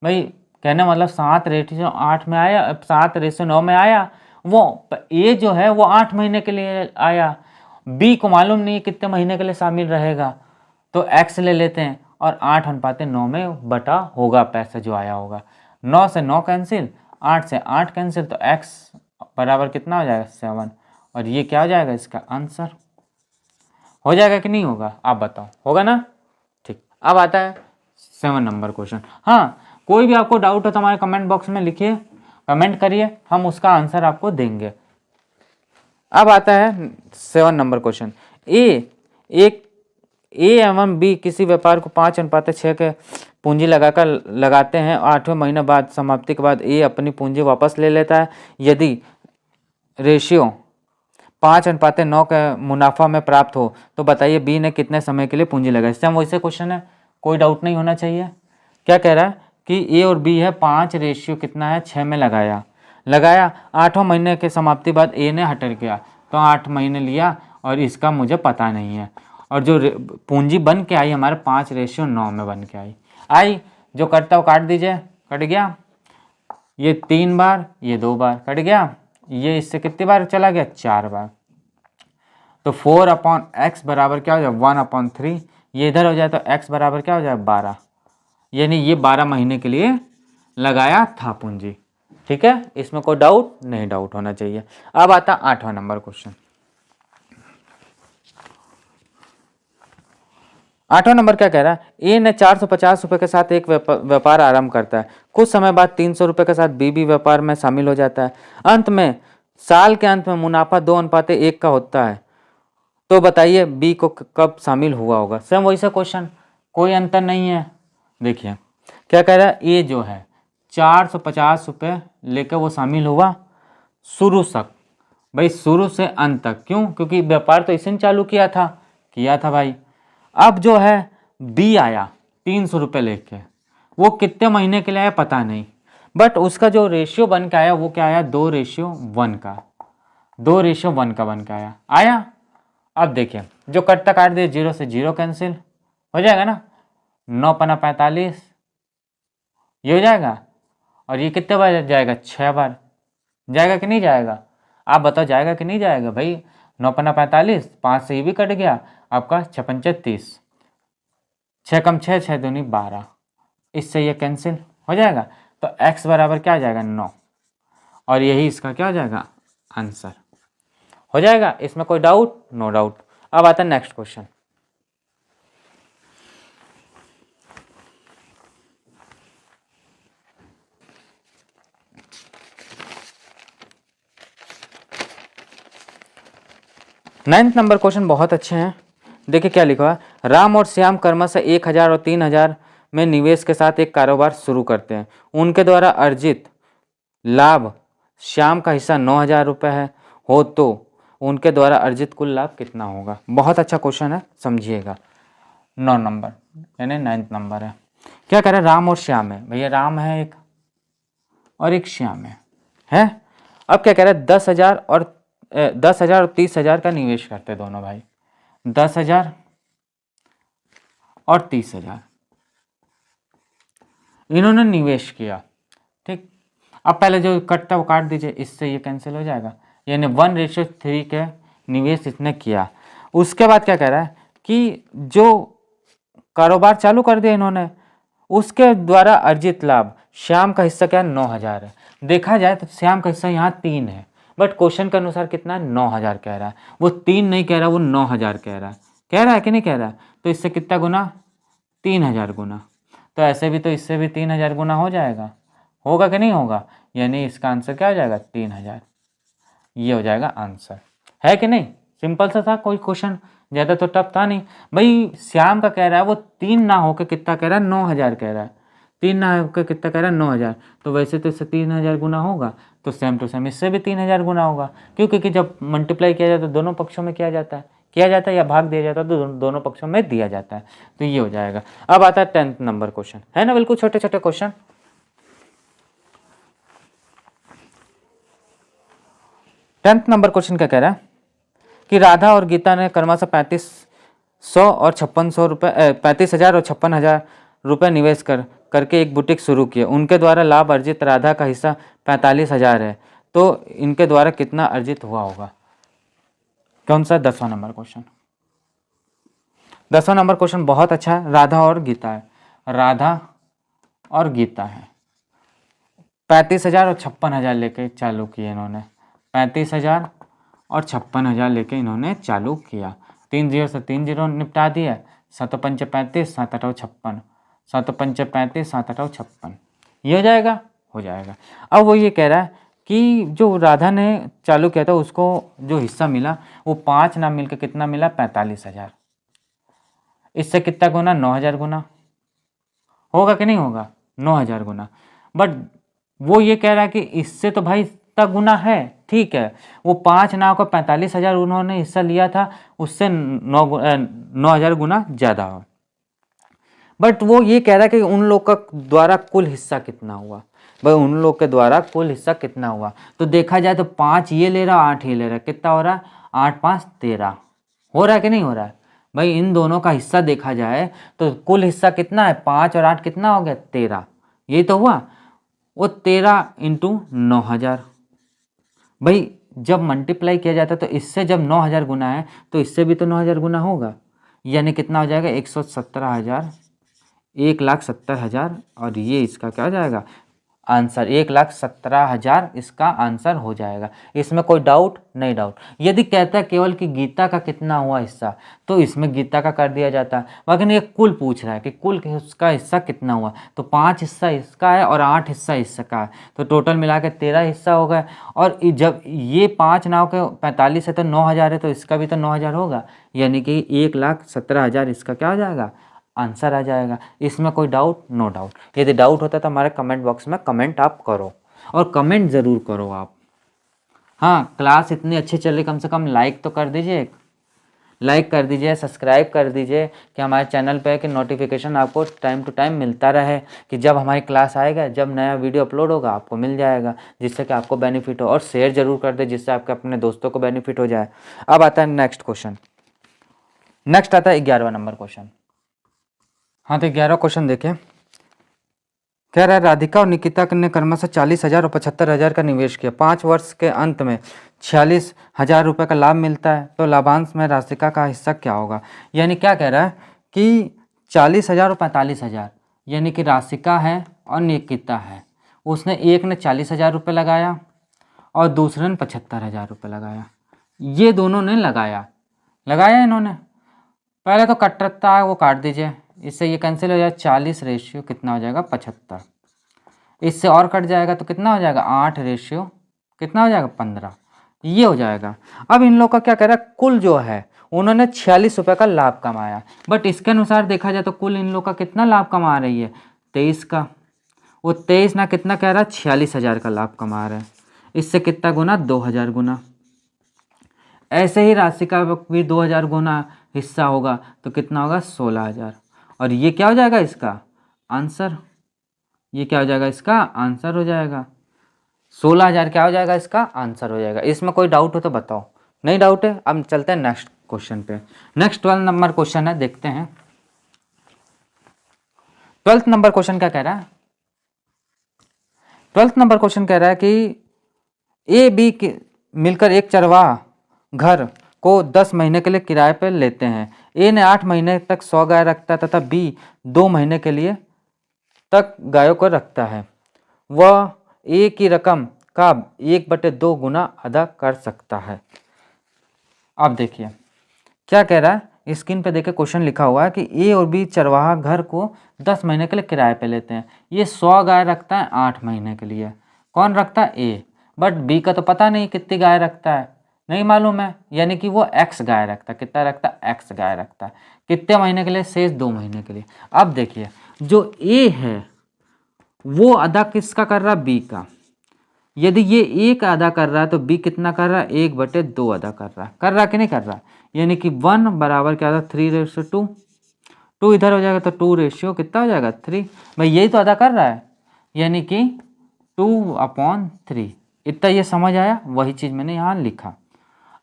भाई। कहने मतलब 7:8 में आया, 7:9 में आया, वो ए जो है वो 8 महीने के लिए आया, बी को मालूम नहीं कितने महीने के लिए शामिल रहेगा, तो एक्स ले लेते हैं और 8:9 में बटा होगा पैसा जो आया होगा। 9 से 9 कैंसिल, 8 से 8 कैंसिल, तो x बराबर कितना हो जाएगा 7। और ये क्या हो जाएगा इसका आंसर। हो जाएगा कि नहीं होगा, आप बताओ, होगा ना। ठीक, अब आता है 7 नंबर क्वेश्चन। हाँ, कोई भी आपको डाउट हो तो हमारे कमेंट बॉक्स में लिखिए, कमेंट करिए, हम उसका आंसर आपको देंगे। अब आता है 7 नंबर क्वेश्चन। ए एवं बी किसी व्यापार को 5:6 के पूंजी लगाते हैं। 8वें महीने बाद समाप्ति के बाद ए अपनी पूंजी वापस ले लेता है। यदि रेशियो 5:9 के मुनाफा में प्राप्त हो तो बताइए बी ने कितने समय के लिए पूंजी लगाई। सेम वैसे क्वेश्चन है, कोई डाउट नहीं होना चाहिए। क्या कह रहा है कि ए और बी है 5 कितना है 6 में लगाया 8वें महीने के समाप्ति बाद ए ने हट गया, तो 8 महीने लिया और इसका मुझे पता नहीं है। और जो पूंजी बन के आई हमारे 5:9 में बन के आई, जो कटता वो काट दीजिए, कट गया। ये 3 बार, ये 2 बार कट गया, ये इससे कितनी बार चला गया 4 बार। तो 4/x बराबर क्या हो जाए 1/3, ये इधर हो जाए तो x बराबर क्या हो जाए 12, यानी ये 12 महीने के लिए लगाया था पूंजी। ठीक है, इसमें कोई डाउट होना चाहिए। अब आता 8वां नंबर क्वेश्चन। 8वां नंबर क्या कह रहा है, ए ने 450 रुपये के साथ एक व्यापार आरंभ करता है। कुछ समय बाद 300 रुपये के साथ बी भी व्यापार में शामिल हो जाता है। साल के अंत में मुनाफा 2:1 का होता है, तो बताइए बी को कब शामिल हुआ होगा। सेम वैसा क्वेश्चन, कोई अंतर नहीं है। देखिए क्या कह रहा है, ए जो है 450 रुपये लेकर वो शामिल हुआ शुरू तक, भाई शुरू से अंत तक। क्यों, क्योंकि व्यापार तो इसी ने चालू किया था भाई। अब जो है बी आया 300 रुपये लेके, वो कितने महीने के लिए आया पता नहीं, बट उसका जो रेशियो बन के आया वो क्या आया 2:1 का, 2:1 का बन के आया। अब देखिए जो कटता काट दिए, 0 से 0 कैंसिल हो जाएगा ना, 9×45 ये हो जाएगा, और ये कितने बार जाएगा 6 बार जाएगा कि नहीं जाएगा, आप बताओ जाएगा कि नहीं जाएगा भाई। 9×45, 5 से ये भी कट गया, आपका 6×5 = 6 कम 6, 6 दूनी 12, इससे ये कैंसिल हो जाएगा। तो x बराबर क्या आ जाएगा 9, और यही इसका क्या हो जाएगा आंसर हो जाएगा। इसमें कोई डाउट, नो डाउट। अब आता है next question. Ninth number question बहुत अच्छे हैं। देखिए क्या लिखा है, राम और श्याम क्रमशः 1000 और 3000 में निवेश के साथ एक कारोबार शुरू करते हैं। उनके द्वारा अर्जित लाभ श्याम का हिस्सा 9000 रुपये हो तो उनके द्वारा अर्जित कुल लाभ कितना होगा। बहुत अच्छा क्वेश्चन है, समझिएगा। 9 नंबर यानी 9th नंबर है। क्या कह रहे हैं, राम और श्याम है, भैया राम है एक और एक श्याम है। अब क्या कह रहे हैं, 10,000 और 30,000 का निवेश करते दोनों भाई। 10,000 और 30,000 इन्होंने निवेश किया। ठीक, अब पहले जो कटता वो काट दीजिए, इससे ये कैंसिल हो जाएगा, यानी 1:3 के निवेश इसने किया। उसके बाद क्या कह रहा है कि जो कारोबार चालू कर दिया इन्होंने, उसके द्वारा अर्जित लाभ, श्याम का हिस्सा क्या है 9,000 है। देखा जाए तो श्याम का हिस्सा यहाँ 3 है, बट क्वेश्चन के अनुसार कितना है 9,000 कह रहा है, वो 3 नहीं कह रहा, वो 9,000 कह रहा है कि नहीं कह रहा है। तो इससे कितना गुना, 3,000 गुना। तो ऐसे भी तो इससे भी 3,000 गुना हो जाएगा, होगा कि नहीं होगा, यानी इसका आंसर क्या हो जाएगा 3,000। ये हो जाएगा आंसर, है कि नहीं। सिंपल सा था, कोई क्वेश्चन ज़्यादा तो टफ था नहीं भाई। श्याम का कह रहा है वो 3 ना होकर कितना कह रहा है 9,000 कह रहा है, 3 ना होकर कितना कह रहा है 9,000। तो वैसे तो इससे 3,000 गुना होगा, तो सेम टू सेम इससे भी 3,000 गुना होगा, क्योंकि जब मल्टीप्लाई किया जाता है तो दोनों पक्षों में किया जाता है या भाग दिया जाता है तो दोनों पक्षों में दिया जाता है। तो ये हो जाएगा। अब आता है 10th नंबर क्वेश्चन, है ना, बिल्कुल छोटे छोटे क्वेश्चन। 10th नंबर क्वेश्चन क्या कह रहा है कि राधा और गीता ने क्रमशः 35,000 और 56,000 रुपये 35,000 और 56,000 रुपये निवेश करके एक बुटीक शुरू किए। उनके द्वारा लाभ अर्जित राधा का हिस्सा 45,000 है, तो इनके द्वारा कितना अर्जित हुआ होगा। कौन सा 10वां नंबर क्वेश्चन। 10वां नंबर क्वेश्चन बहुत अच्छा है। राधा और गीता है, राधा और गीता है, 35,000 और 56,000 लेके चालू किए इन्होंने, 35,000 और 56,000 लेके इन्होंने चालू किया। 3 0 से 3 0 निपटा दिया, 7 5 35, 7 8 56, 7 5 35, 7 8 56, ये हो जाएगा, हो जाएगा। अब वो ये कह रहा है कि जो राधा ने चालू किया था उसको जो हिस्सा मिला वो 5 ना मिलकर कितना मिला 45,000। इससे कितना गुना 9,000 गुना होगा कि नहीं होगा, 9,000 गुना। बट वो ये कह रहा है कि इससे तो भाई इतना गुना है, ठीक है, वो 5 ना होकर 45,000 उन्होंने हिस्सा लिया था, उससे 9,000 गुना ज़्यादा हो। बट वो ये कह रहा है कि उन लोग का द्वारा कुल हिस्सा कितना हुआ, भाई उन लोग के द्वारा कुल हिस्सा कितना हुआ। तो देखा जाए तो 5 ये ले रहा, 8 ये ले रहा, कितना हो रहा है 8 5 13, हो रहा है कि नहीं हो रहा है भाई। इन दोनों का हिस्सा देखा जाए तो कुल हिस्सा कितना है, 5 और 8 कितना हो गया 13, यही तो हुआ। वो 13 × 9,000, भाई जब मल्टीप्लाई किया जाता है तो इससे जब 9,000 गुना है तो इससे भी तो 9,000 गुना होगा, यानी कितना हो जाएगा 117,000, 1,70,000, और ये इसका क्या हो जाएगा आंसर, 1,17,000 इसका आंसर हो जाएगा। इसमें कोई डाउट नहीं, डाउट। यदि कहता है केवल कि गीता का कितना हुआ हिस्सा तो इसमें गीता का कर दिया जाता है, लेकिन ये कुल पूछ रहा है कि कुल उसका हिस्सा कितना हुआ, तो 5 हिस्सा इसका है और 8 हिस्सा इसका है, तो टोटल मिला के 13 हिस्सा हो गए। और जब ये 5 नाव के 45 है तो 9,000 है, तो इसका भी तो 9,000 होगा, यानी कि 1,17,000 इसका क्या हो जाएगा आंसर आ जाएगा। इसमें कोई डाउट, नो डाउट। यदि डाउट होता तो हमारे कमेंट बॉक्स में कमेंट आप करो, और कमेंट ज़रूर करो आप। हाँ, क्लास इतनी अच्छी चल रही, कम से कम लाइक तो कर दीजिए, लाइक कर दीजिए, सब्सक्राइब कर दीजिए कि हमारे चैनल पे कि नोटिफिकेशन आपको टाइम टू टाइम मिलता रहे, कि जब हमारी क्लास आएगा, जब नया वीडियो अपलोड होगा आपको मिल जाएगा, जिससे कि आपको बेनिफिट हो। और शेयर ज़रूर कर दे जिससे आपके अपने दोस्तों को बेनिफिट हो जाए। अब आता है नेक्स्ट क्वेश्चन। नेक्स्ट आता है 11वां नंबर क्वेश्चन। हाँ, तो 11वां क्वेश्चन देखिए, कह रहा है राधिका और निकिता ने क्रमशः 40,000 और 75,000 का निवेश किया। 5 वर्ष के अंत में 46,000 रुपये का लाभ मिलता है, तो लाभांश में राधिका का हिस्सा क्या होगा। यानी क्या कह रहा है कि 40,000 और 45,000, यानी कि राशिका है और निकिता है, उसने एक ने 40,000 रुपये लगाया और दूसरे ने 75,000 रुपये लगाया। ये दोनों ने लगाया इन्होंने। पहले तो कटता है वो काट दीजिए, इससे ये कैंसिल हो जाएगा, 40 रेशियो कितना हो जाएगा 75, इससे और कट जाएगा तो कितना हो जाएगा 8 रेशियो कितना हो जाएगा 15, ये हो जाएगा। अब इन लोग का क्या कह रहा है, कुल जो है उन्होंने 46 रुपये का लाभ कमाया, बट इसके अनुसार देखा जाए तो कुल इन लोग का कितना लाभ कमा रही है 23 का, वो 23 ना कितना कह रहा है 46,000 का लाभ कमा रहा है, इससे कितना गुना 2,000 गुना। ऐसे ही राशि का भी 2,000 गुना हिस्सा होगा तो कितना होगा 16,000, और ये क्या हो जाएगा इसका आंसर, ये क्या हो जाएगा इसका आंसर हो जाएगा 16,000 क्या हो जाएगा इसका आंसर हो जाएगा। इसमें कोई डाउट हो तो बताओ, नहीं डाउट है। अब चलते हैं नेक्स्ट क्वेश्चन पे। नेक्स्ट 12 नंबर क्वेश्चन है, देखते हैं। 12th नंबर क्वेश्चन क्या कह रहा है? 12th नंबर क्वेश्चन कह रहा है कि ए बी मिलकर एक चरवाहा घर को 10 महीने के लिए किराए पर लेते हैं। ए ने 8 महीने तक 100 गाय रखता है तथा बी 2 महीने के लिए तक गायों को रखता है। वह ए की रकम का 1/2 गुना अदा कर सकता है। अब देखिए क्या कह रहा है, स्क्रीन पे देखिए क्वेश्चन लिखा हुआ है कि ए और बी चरवाहा घर को 10 महीने के लिए किराए पे लेते हैं। ये 100 गाय रखता है 8 महीने के लिए। कौन रखता है? ए। बट बी का तो पता नहीं कितनी गाय रखता है, नहीं मालूम है, यानी कि वो एक्स गाय रखता है। कितना रखता है? एक्स गाय रखता है। कितने महीने के लिए? शेष 2 महीने के लिए। अब देखिए जो ए है वो अदा किसका कर रहा है? बी का। यदि ये 1 अदा कर रहा है तो बी कितना कर रहा है? 1/2 अदा कर रहा है। कर रहा कि नहीं कर रहा? यानी कि 1 बराबर क्या होता है? 3:2। 2 इधर हो जाएगा तो 2 रेशियो कितना हो जाएगा? 3। भाई यही तो अदा कर रहा है, यानी कि 2/3। इतना ये समझ आया? वही चीज़ मैंने यहाँ लिखा।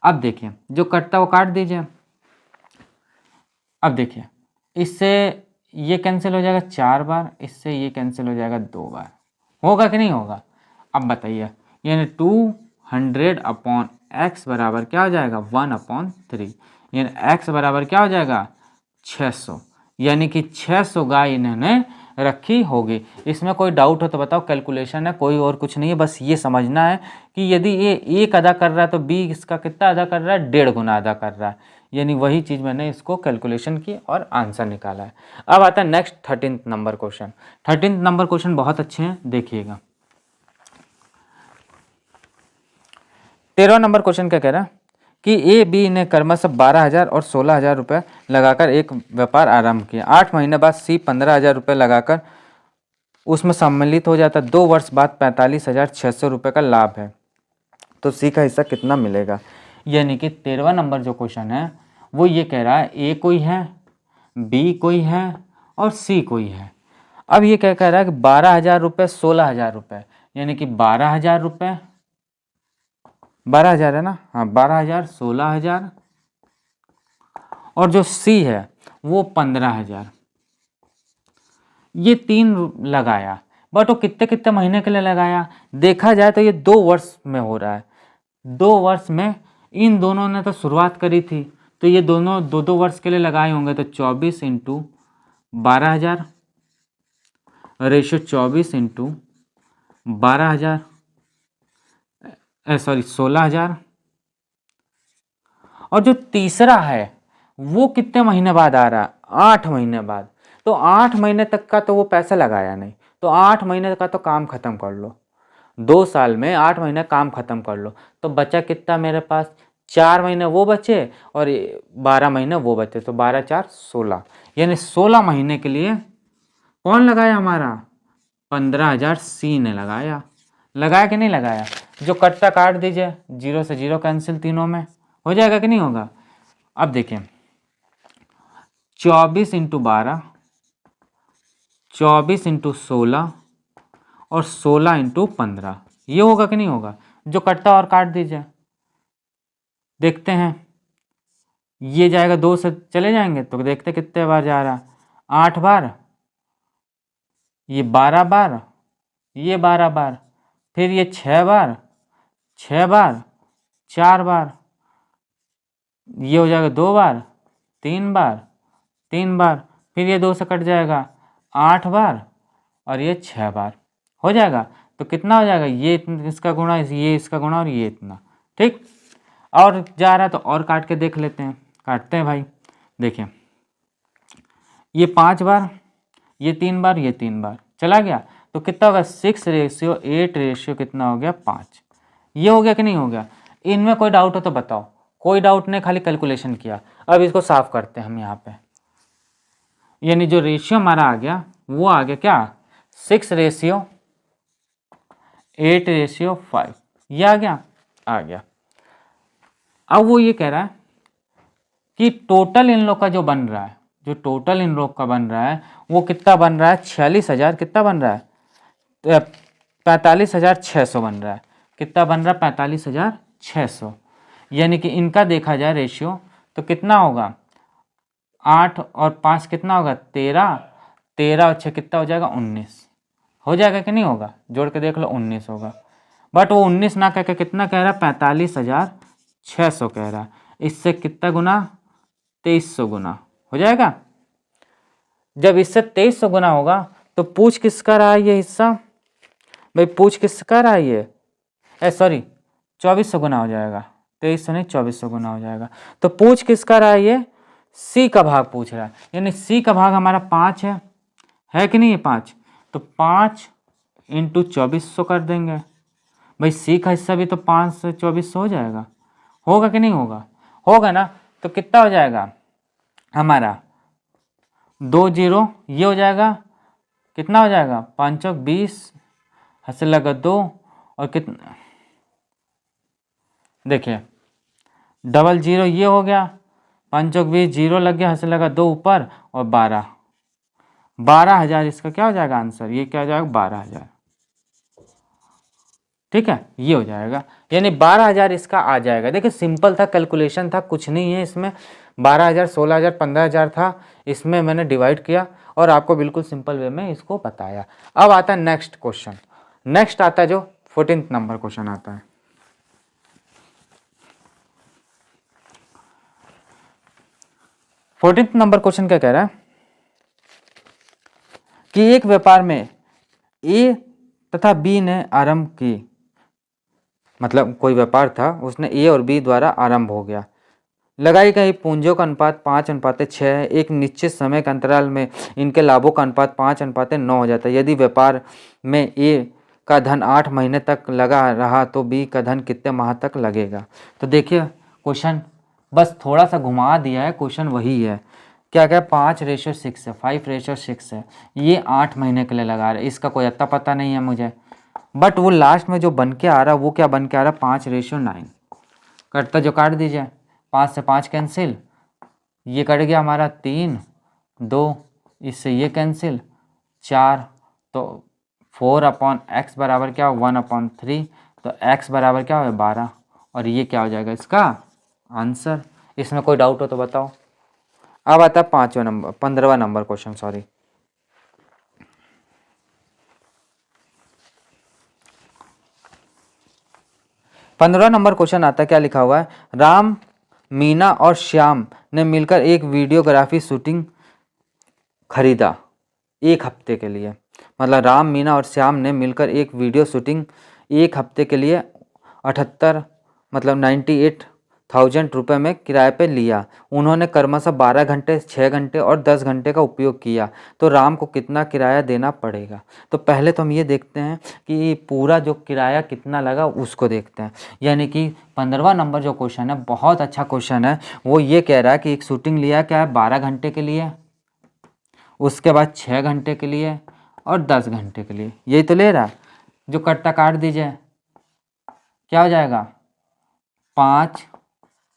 अब देखिए जो कटता वो काट दीजिए। अब देखिए इससे ये कैंसिल हो जाएगा 4 बार, इससे ये कैंसिल हो जाएगा 2 बार। होगा कि नहीं होगा? अब बताइए, यानी 200/x बराबर क्या हो जाएगा? 1/3। यानी x बराबर क्या हो जाएगा? 600। यानी कि 600 गाय इन्होंने रखी होगी। इसमें कोई डाउट हो तो बताओ, कैलकुलेशन है, कोई और कुछ नहीं है। बस ये समझना है कि यदि ये 1 अदा कर रहा है तो बी इसका कितना अदा कर रहा है? 1.5 गुना अदा कर रहा है। यानी वही चीज़ मैंने इसको कैलकुलेशन की और आंसर निकाला है। अब आता है next 13th number question. 13th number question बहुत अच्छे हैं, देखिएगा। 13वां नंबर क्वेश्चन क्या कह रहा है कि ए बी ने क्रमशः 12,000 और 16,000 रुपये लगाकर एक व्यापार आरंभ किया। 8 महीने बाद सी 15,000 रुपये लगाकर उसमें सम्मिलित हो जाता। 2 वर्ष बाद 45,600 रुपये का लाभ है, तो सी का हिस्सा कितना मिलेगा? यानी कि 13वां नंबर जो क्वेश्चन है वो ये कह रहा है ए कोई है, बी कोई है और सी कोई है। अब ये क्या कह रहा है कि 12,000 रुपये 16,000 रुपये, यानी कि 12,000 रुपये, 12,000 है ना? हाँ 12,000, 16,000 और जो सी है वो 15,000। ये 3 लगाया, बट वो कितने कितने महीने के लिए लगाया? देखा जाए तो ये 2 वर्ष में हो रहा है। 2 वर्ष में इन दोनों ने तो शुरुआत करी थी, तो ये दोनों 2-2 वर्ष के लिए लगाए होंगे। तो 24 × 12,000 रेशियो 24 × 12,000 सॉरी 16,000। और जो तीसरा है वो कितने महीने बाद आ रहा है? 8 महीने बाद। तो 8 महीने तक का तो वो पैसा लगाया नहीं, तो 8 महीने का तो काम खत्म कर लो। 2 साल में 8 महीने काम खत्म कर लो, तो बचा कितना मेरे पास? 4 महीने वो बचे और 12 महीने वो बचे, तो 12 4 16। यानी 16 महीने के लिए कौन लगाया हमारा? 15,000 सी ने लगाया। लगाया कि नहीं लगाया? जो कटता काट दीजिए, 0 से 0 कैंसिल, तीनों में हो जाएगा कि नहीं होगा? अब देखिए 24 × 12, 24 × 16 और 16 × 15, ये होगा कि नहीं होगा? जो कटता और काट दीजिए, देखते हैं। ये जाएगा 2 से चले जाएंगे तो देखते कितने बार जा रहा है? 8 बार, ये 12 बार, ये 12 बार, फिर ये 6 बार, 6 बार, 4 बार, ये हो जाएगा 2 बार, 3 बार, 3 बार, फिर ये 2 से कट जाएगा 8 बार और ये 6 बार हो जाएगा। तो कितना हो जाएगा? ये इसका गुणा, ये इसका गुणा और ये इतना, ठीक। और जा रहा है तो और काट के देख लेते हैं। काटते हैं भाई, देखिए ये 5 बार, ये 3 बार, ये 3 बार चला गया, तो कितना होगा? 6:8 रेशियो कितना हो गया? 5। ये हो गया कि नहीं हो गया? इनमें कोई डाउट हो तो बताओ। कोई डाउट नहीं, खाली कैलकुलेशन किया। अब इसको साफ करते हैं हम यहाँ पे। यानी जो रेशियो हमारा आ गया वो आ गया क्या? 6:8:5, ये आ गया? आ गया। अब वो ये कह रहा है कि टोटल इन लोग का जो बन रहा है, जो टोटल इन लोग का बन रहा है वो कितना बन रहा है? 46,000 कितना बन रहा है? 45,600 बन रहा है। कितना बन रहा है? 45,600। यानी कि इनका देखा जाए रेशियो तो कितना होगा? 8 और 5 कितना होगा? 13, 13 और 6 कितना हो जाएगा 19, हो जाएगा कि नहीं होगा, जोड़ के देख लो 19 होगा। बट वो 19 ना कह के कितना कह रहा है 45,600 कह रहा है। इससे कितना गुना 2300 गुना हो जाएगा। जब इससे 2300 गुना होगा तो पूछ किसका रहा ये हिस्सा, भाई पूछ किसका रहा ये, सॉरी 2400 गुना हो जाएगा, 2300 नहीं 2400 गुना हो जाएगा। तो पूछ किसका रहा ये, सी का भाग पूछ रहा है, यानी सी का भाग हमारा 5 है कि नहीं, 5, तो 5 इंटू 2400 कर देंगे। भाई सी का हिस्सा भी तो 5 से 2400 हो जाएगा, होगा कि नहीं होगा, होगा ना। तो कितना हो जाएगा हमारा 2 0 ये हो जाएगा, कितना हो जाएगा 5 चौक 20, हंसे लगा 2 और कितना, देखिए डबल 0 ये हो गया, 5 चौक 20 0 लग गया, हंसे लगा 2 ऊपर और 12,000 इसका क्या हो जाएगा आंसर, ये क्या हो जाएगा 12,000, ठीक है ये हो जाएगा, यानी 12,000 इसका आ जाएगा। देखिए सिंपल था, कैलकुलेशन था, कुछ नहीं है इसमें, 12,000 16,000 15,000 था, इसमें मैंने डिवाइड किया और आपको बिल्कुल सिंपल वे में इसको बताया। अब आता है नेक्स्ट क्वेश्चन, नेक्स्ट आता है जो 14th नंबर क्वेश्चन आता है। फोर्टीन्थ नंबर क्वेश्चन क्या कह रहा है कि एक व्यापार में ए तथा बी ने आरंभ की, मतलब कोई व्यापार था उसने ए और बी द्वारा आरंभ हो गया, लगाई गई पूंजियों का अनुपात 5:6 है, एक निश्चित समय के अंतराल में इनके लाभों का अनुपात 5:9 हो जाता है। यदि व्यापार में ए का धन 8 महीने तक लगा रहा तो बी का धन कितने माह तक लगेगा। तो देखिए क्वेश्चन बस थोड़ा सा घुमा दिया है, क्वेश्चन वही है, क्या क्या 5:6 है, 5:6 है, ये 8 महीने के लिए लगा रहे, इसका कोई अता पता नहीं है मुझे, बट वो लास्ट में जो बन के आ रहा है वो क्या बन के आ रहा है 5:9, कटता जो काट दीजिए, 5 से 5 कैंसिल, ये कट गया हमारा 3 2, इससे ये कैंसिल 4, तो 4/x बराबर क्या हो 1/3, तो x बराबर क्या हो 12, और ये क्या हो जाएगा इसका आंसर। इसमें कोई डाउट हो तो बताओ। अब आता है 15वां नंबर क्वेश्चन, सॉरी 15वां नंबर क्वेश्चन आता है, क्या लिखा हुआ है, राम मीना और श्याम ने मिलकर एक वीडियोग्राफी शूटिंग खरीदा 1 हफ्ते के लिए, मतलब राम मीना और श्याम ने मिलकर एक वीडियो शूटिंग 1 हफ्ते के लिए 78 मतलब 98,000 रुपये में किराए पे लिया। उन्होंने क्रमशः 12 घंटे 6 घंटे और 10 घंटे का उपयोग किया, तो राम को कितना किराया देना पड़ेगा। तो पहले तो हम ये देखते हैं कि पूरा जो किराया कितना लगा उसको देखते हैं, यानी कि 15वां नंबर जो क्वेश्चन है बहुत अच्छा क्वेश्चन है, वो ये कह रहा है कि एक शूटिंग लिया क्या है 12 घंटे के लिए, उसके बाद 6 घंटे के लिए और 10 घंटे के लिए, यही तो ले रहा है। जो कट्टा काट दीजिए क्या हो जाएगा 5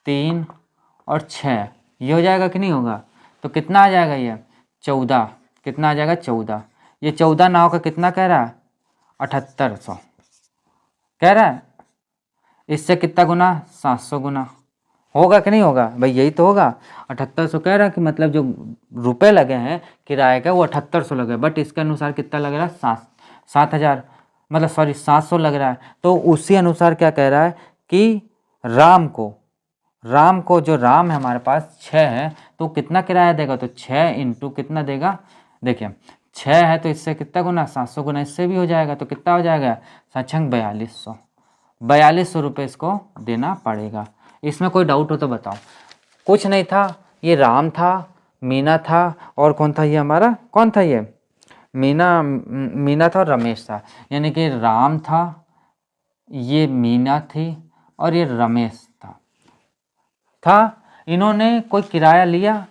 3 और 6, ये हो जाएगा कि नहीं होगा, तो कितना आ जाएगा ये 14, कितना आ जाएगा 14, ये 14 नाव का कितना कह रहा है 7800 कह रहा है, इससे कितना गुना 700 गुना, होगा कि नहीं होगा भाई, यही तो होगा। 7800 कह रहा है कि मतलब जो रुपए लगे हैं किराए का वो 7800 लगे, बट इसके अनुसार कितना लग रहा है 7,000 मतलब सॉरी 700 लग रहा है। तो उसी अनुसार क्या कह रहा है कि राम को जो राम है हमारे पास 6 है तो कितना किराया देगा, तो 6 इंटू कितना देगा, देखिए 6 है तो इससे कितना गुना 700 गुना इससे भी हो जाएगा, तो कितना हो जाएगा 4200 रुपये इसको देना पड़ेगा। इसमें कोई डाउट हो तो बताओ। कुछ नहीं था, ये राम था, मीना था और कौन था ये हमारा, कौन था ये मीना था और रमेश था, यानी कि राम था, ये मीना थी और ये रमेश था। इन्होंने कोई किराया लिया,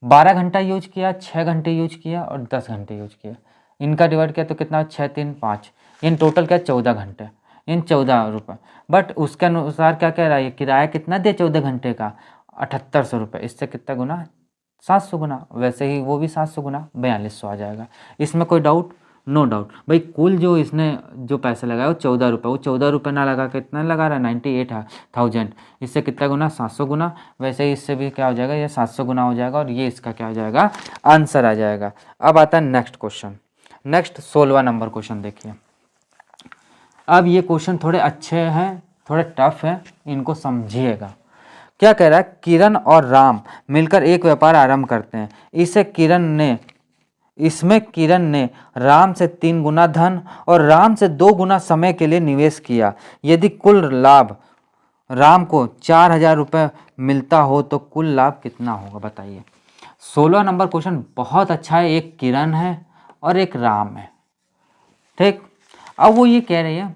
12 घंटा यूज किया, 6 घंटे यूज किया और 10 घंटे यूज किया, इनका डिवाइड किया तो कितना 6 3 5, इन टोटल क्या 14 घंटे, इन 14 रुपये। बट उसके अनुसार क्या कह रहा है, ये किराया कितना दे 14 घंटे का 7800 रुपये, इससे कितना गुना 700 गुना, वैसे ही वो भी 700 गुना 4200 आ जाएगा। इसमें कोई डाउट नो डाउट भाई, कुल जो इसने जो पैसे लगाया वो 14 रुपये, वो 14 रुपये ना लगा के कितना लगा रहा है 98,000। इससे कितना गुना, 700 गुना। वैसे ही इससे भी क्या हो जाएगा, ये 700 गुना हो जाएगा और ये इसका क्या हो जाएगा, आंसर आ जाएगा। अब आता है नेक्स्ट क्वेश्चन। नेक्स्ट 16वां नंबर क्वेश्चन देखिए। अब ये क्वेश्चन थोड़े अच्छे हैं, थोड़े टफ है, इनको समझिएगा। क्या कह रहा है, किरण और राम मिलकर एक व्यापार आरंभ करते हैं। इसमें किरण ने राम से 3 गुना धन और राम से 2 गुना समय के लिए निवेश किया। यदि कुल लाभ राम को 4,000 रुपये मिलता हो तो कुल लाभ कितना होगा, बताइए। 16 नंबर क्वेश्चन बहुत अच्छा है। एक किरण है और एक राम है, ठीक। अब वो ये कह रही है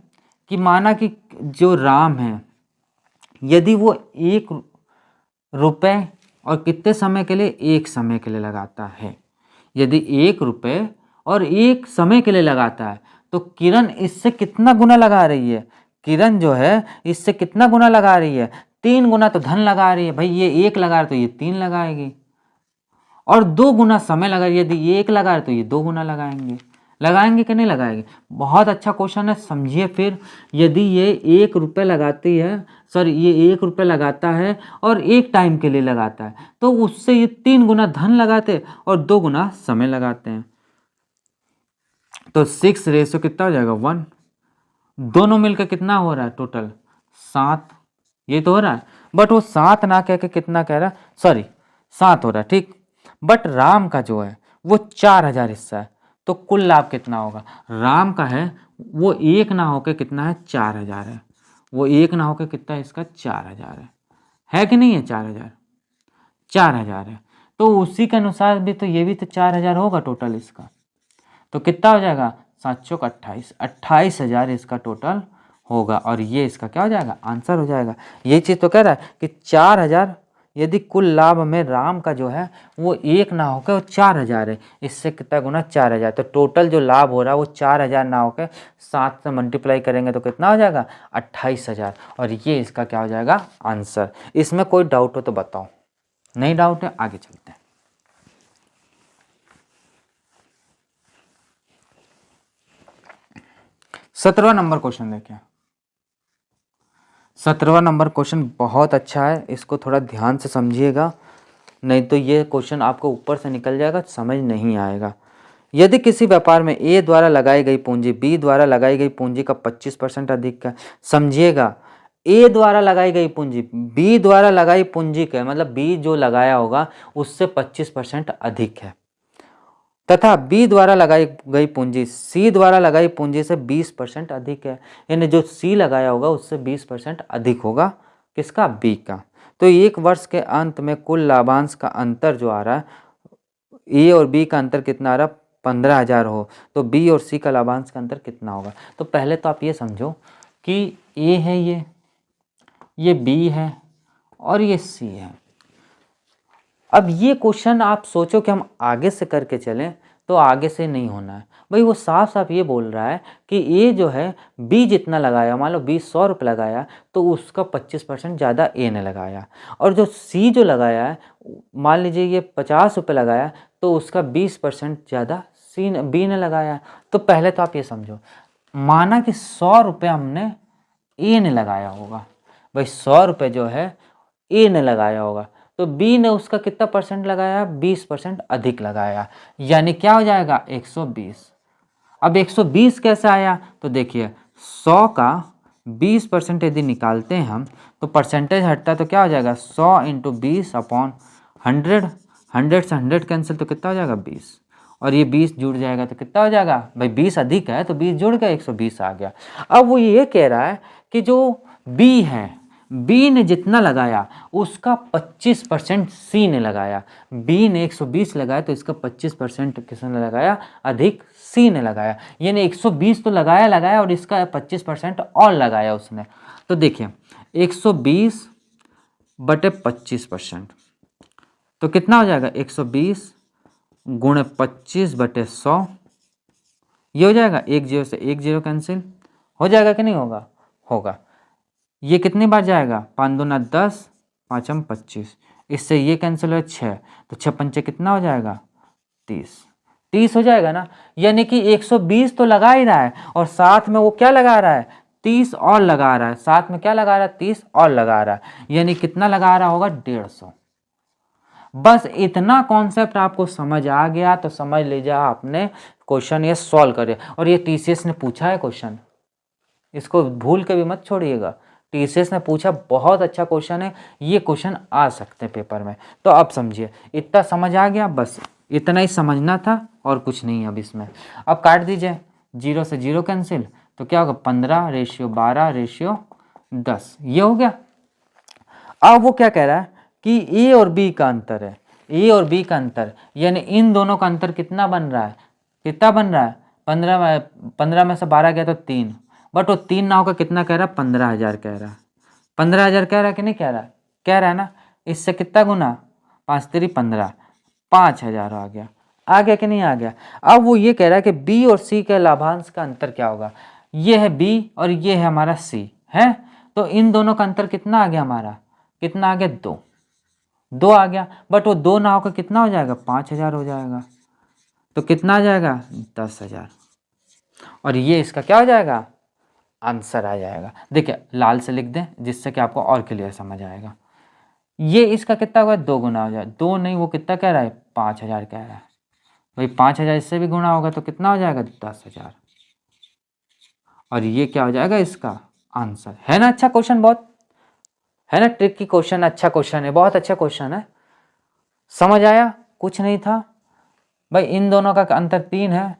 कि माना कि जो राम है, यदि वो 1 रुपये और कितने समय के लिए, 1 समय के लिए लगाता है, यदि 1 रुपये और 1 समय के लिए लगाता है तो किरण इससे कितना गुना लगा रही है, किरण जो है इससे कितना गुना लगा रही है, 3 गुना तो धन लगा रही है भाई। ये 1 लगा रही तो ये 3 लगाएगी और 2 गुना समय लगा रही है। यदि ये 1 लगा रही तो ये 2 गुना लगाएंगे। लगाएंगे कि नहीं लगाएंगे? बहुत अच्छा क्वेश्चन है, समझिए फिर। यदि ये 1 रुपये लगाती है, सॉरी ये 1 रुपये लगाता है और 1 टाइम के लिए लगाता है तो उससे ये 3 गुना धन लगाते और 2 गुना समय लगाते हैं। तो 6 रेशो कितना हो जाएगा, 1। दोनों मिलकर कितना हो रहा है टोटल, 7। ये तो हो रहा है, बट वो 7 ना कह के कितना कह रहा है, सॉरी 7 हो रहा है, ठीक। बट राम का जो है वो 4,000 हिस्सा है, तो कुल लाभ कितना होगा। राम का है वो 1 ना होके कितना है, 4,000 है। वो 1 ना होके कितना है इसका, 4,000 है कि नहीं है, 4,000 है। तो उसी के अनुसार भी तो ये भी तो 4,000 होगा टोटल इसका। तो कितना हो जाएगा, 7 चौक 28, 28,000 इसका टोटल होगा और ये इसका क्या हो जाएगा, आंसर हो जाएगा। ये चीज़ तो कह रहा है कि 4,000 यदि कुल लाभ में राम का जो है वो 1 ना होकर वो 4,000 है, इससे कितना गुना, 4,000। तो टोटल जो लाभ हो रहा है वो 4,000 ना होकर 7 से मल्टीप्लाई करेंगे तो कितना हो जाएगा, 28,000। और ये इसका क्या हो जाएगा, आंसर। इसमें कोई डाउट हो तो बताओ, नहीं डाउट है, आगे चलते हैं। 17वां नंबर क्वेश्चन देखिए। 17वां नंबर क्वेश्चन बहुत अच्छा है, इसको थोड़ा ध्यान से समझिएगा, नहीं तो ये क्वेश्चन आपको ऊपर से निकल जाएगा, समझ नहीं आएगा। यदि किसी व्यापार में ए द्वारा लगाई गई पूंजी बी द्वारा लगाई गई पूंजी का 25% अधिक है। समझिएगा, ए द्वारा लगाई गई पूंजी बी द्वारा लगाई पूंजी का मतलब बी जो लगाया होगा उससे 25% अधिक है, तथा बी द्वारा लगाई गई पूंजी सी द्वारा लगाई पूंजी से 20% अधिक है। यानी जो सी लगाया होगा उससे 20% अधिक होगा, किसका, बी का। तो 1 वर्ष के अंत में कुल लाभांश का अंतर जो आ रहा है, ए और बी का अंतर कितना आ रहा है, 15,000 हो तो बी और सी का लाभांश का अंतर कितना होगा। तो पहले तो आप ये समझो कि ए है, ये बी है और ये सी है। अब ये क्वेश्चन आप सोचो कि हम आगे से करके चलें तो आगे से नहीं होना है भाई। वो साफ साफ ये बोल रहा है कि ए जो है बी जितना लगाया, मान लो बी 100 रुपये लगाया तो उसका 25% ज़्यादा ए ने लगाया, और जो सी जो लगाया है मान लीजिए ये 50 रुपये लगाया तो उसका 20% ज़्यादा बी ने लगाया। तो पहले तो आप ये समझो, माना कि 100 रुपये हमने ए ने लगाया होगा भाई, 100 रुपये जो है ए ने लगाया होगा तो बी ने उसका कितना परसेंट लगाया, 20% अधिक लगाया, यानी क्या हो जाएगा, 120। अब 120 कैसे आया, तो देखिए 100 का 20% यदि निकालते हैं हम तो परसेंटेज हटता तो क्या हो जाएगा, 100 इंटू 20/100। 100 से 100 कैंसिल तो कितना हो जाएगा, 20, और ये 20 जुड़ जाएगा तो कितना हो जाएगा भाई, 20 अधिक है तो 20 जुड़ गया, 120 आ गया। अब वो ये कह रहा है कि जो बी है, बी ने जितना लगाया उसका 25% सी ने लगाया। बी ने 120 लगाया तो इसका 25% किसने लगाया, अधिक सी ने लगाया। यानी 120 तो लगाया और इसका 25% और लगाया उसने। तो देखिए 120 बटे 25% तो कितना हो जाएगा, 120 गुणे 25 बटे 100, ये हो जाएगा। 1 0 से 1 0 कैंसिल हो जाएगा कि नहीं होगा, होगा। ये कितनी बार जाएगा, 5 दूना 10, 5 हम 25, इससे ये कैंसिल हो 6 तो 6 पंचे कितना हो जाएगा, 30। 30 हो जाएगा ना, यानी कि 120 तो लगा ही रहा है और साथ में वो क्या लगा रहा है, 30 और लगा रहा है, साथ में क्या लगा रहा है, 30 और लगा रहा है, यानी कितना लगा रहा होगा, 150। बस इतना कॉन्सेप्ट आपको समझ आ गया तो समझ लीजिए आपने क्वेश्चन ये सॉल्व करे। और ये टीसीएस ने पूछा है क्वेश्चन, इसको भूल के भी मत छोड़िएगा, टीसीएस ने पूछा, बहुत अच्छा क्वेश्चन है, ये क्वेश्चन आ सकते हैं पेपर में। तो अब समझिए, इतना समझ आ गया, बस इतना ही समझना था और कुछ नहीं है अब इसमें। अब काट दीजिए, 0 से 0 कैंसिल, तो क्या होगा, 15:12:10, ये हो गया। अब वो क्या कह रहा है कि ए और बी का अंतर है, ए और बी का अंतर, यानी इन दोनों का अंतर कितना बन रहा है, कितना बन रहा है, 15 में से 12 गया तो 3, बट वो 3 ना होकर कितना कह रहा है, 15,000 कह रहा है, 15,000 कह रहा है कि नहीं कह रहा है, कह रहा है ना। इससे कितना गुना, 5 3 15, 5,000 आ गया कि नहीं आ गया। अब वो ये कह रहा है कि बी और सी के लाभांश का अंतर क्या होगा, ये है बी और ये है हमारा सी है, तो इन दोनों का अंतर कितना आ गया हमारा, कितना आ गया, 2 आ गया, बट वो 2 ना होकर कितना हो जाएगा, 5,000 हो जाएगा, तो कितना आ जाएगा, 10,000, और ये इसका क्या हो जाएगा, आंसर आ जाएगा। देखिए लाल से लिख दें जिससे कि आपको और क्लियर समझ आएगा। ये इसका कितना होगा, 2 गुना हो जाए, 2 नहीं, वो कितना कह रहा है, 5,000 कह रहा है, भाई 5,000 इससे भी गुना होगा तो कितना हो जाएगा, 10,000, और ये क्या हो जाएगा, इसका आंसर है ना। अच्छा क्वेश्चन बहुत है ना, ट्रिकी क्वेश्चन, अच्छा क्वेश्चन है, बहुत अच्छा क्वेश्चन है, समझ आया, कुछ नहीं था भाई। इन दोनों का अंतर 3 है,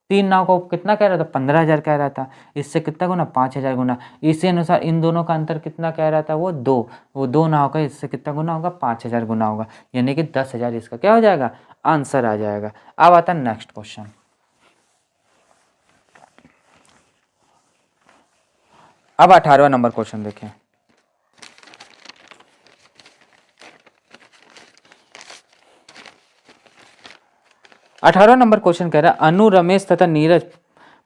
3 नाव को कितना कह रहा था, 15,000 कह रहा था, इससे कितना गुना, 5,000 गुना, इसी अनुसार इन दोनों का अंतर कितना कह रहा था, वो 2, वो 2 नाव का, इससे कितना गुना होगा, 5,000 गुना होगा, यानी कि 10,000 इसका क्या हो जाएगा, आंसर आ जाएगा। अब आता है नेक्स्ट क्वेश्चन। अब 18वां नंबर क्वेश्चन देखें। अठारह नंबर क्वेश्चन कह रहा है, अनु, रमेश तथा नीरज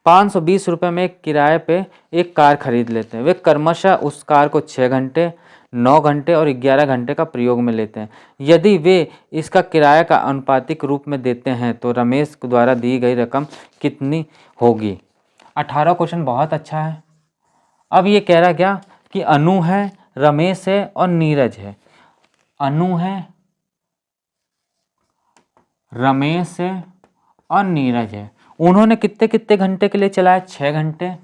520 रुपये में किराए पे एक कार खरीद लेते हैं। वे क्रमशः उस कार को 6 घंटे, 9 घंटे और 11 घंटे का प्रयोग में लेते हैं। यदि वे इसका किराया का अनुपातिक रूप में देते हैं तो रमेश द्वारा दी गई रकम कितनी होगी। 18 क्वेश्चन बहुत अच्छा है। अब ये कह रहा क्या कि अनु है, रमेश है और नीरज है। अनु है, रमेश है और नीरज है। उन्होंने कितने कितने घंटे के लिए चलाया, 6 घंटे,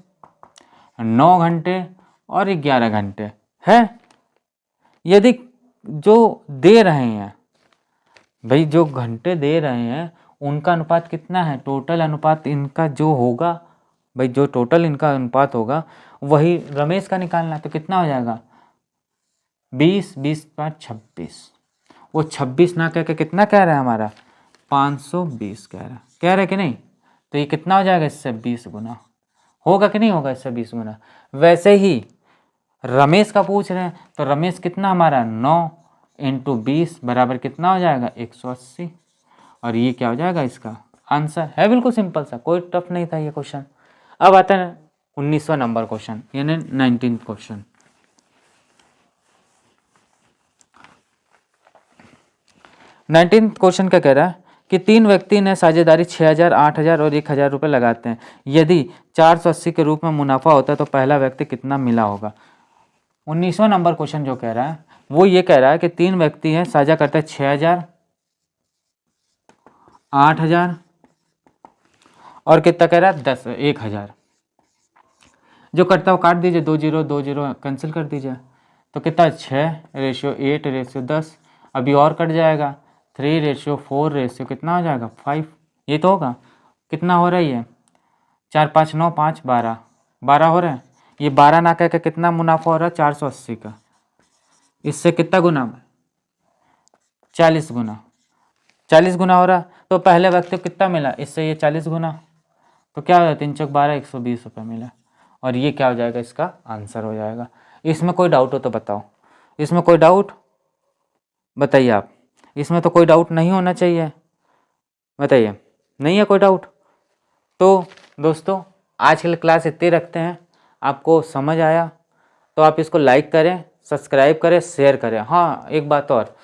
9 घंटे और 11 घंटे है। यदि जो दे रहे हैं भाई, जो घंटे दे रहे हैं उनका अनुपात कितना है, टोटल अनुपात इनका जो होगा भाई, जो टोटल इनका अनुपात होगा वही रमेश का निकालना है, तो कितना हो जाएगा, 20, 20 5 26, वो 26 ना कह के कितना कह रहा है हमारा, 520 कह रहा है कि नहीं, तो ये कितना हो जाएगा, इससे 20 गुना होगा कि नहीं होगा, इससे 20 गुना। वैसे ही रमेश का पूछ रहे हैं तो रमेश कितना हमारा, 9 × 20 बराबर कितना हो जाएगा, 180, और ये क्या हो जाएगा, इसका आंसर है। बिल्कुल सिंपल सा, कोई टफ नहीं था ये क्वेश्चन। अब आता है 19वां नंबर क्वेश्चन, यानी 19th क्वेश्चन। 19th क्वेश्चन क्या कह रहा है कि 3 व्यक्ति ने साझेदारी 6,000, 8,000 और 1,000 रुपये लगाते हैं। यदि 480 के रूप में मुनाफा होता है तो पहला व्यक्ति कितना मिला होगा। 19वां नंबर क्वेश्चन जो कह रहा है वो ये कह रहा है कि 3 व्यक्ति हैं, साझा करते हैं 6,000, 8,000 और कितना कह रहा है, 1,000। जो करता हो काट दीजिए, 2 0 2 0 कैंसिल कर दीजिए, तो कितना, 6:8:10। अभी और कट जाएगा, 3:4 कितना हो जाएगा, 5, ये तो होगा। कितना हो रहा है ये, 4 5 9 5 12, 12 हो रहा है। ये 12 ना कह के कितना मुनाफा हो रहा है, 480 का, इससे कितना गुना, 40 गुना, 40 गुना हो रहा। तो पहले व्यक्ति को कितना मिला, इससे ये 40 गुना, तो क्या हो जाए, 3 चौक 12, 120 रुपये मिला, और ये क्या हो जाएगा, इसका आंसर हो जाएगा। इसमें कोई डाउट हो तो बताओ, इसमें कोई डाउट बताइए आप, इसमें तो कोई डाउट नहीं होना चाहिए, बताइए, नहीं है कोई डाउट। तो दोस्तों आज के लिए क्लास इतनी रखते हैं, आपको समझ आया तो आप इसको लाइक करें, सब्सक्राइब करें, शेयर करें। हाँ एक बात और,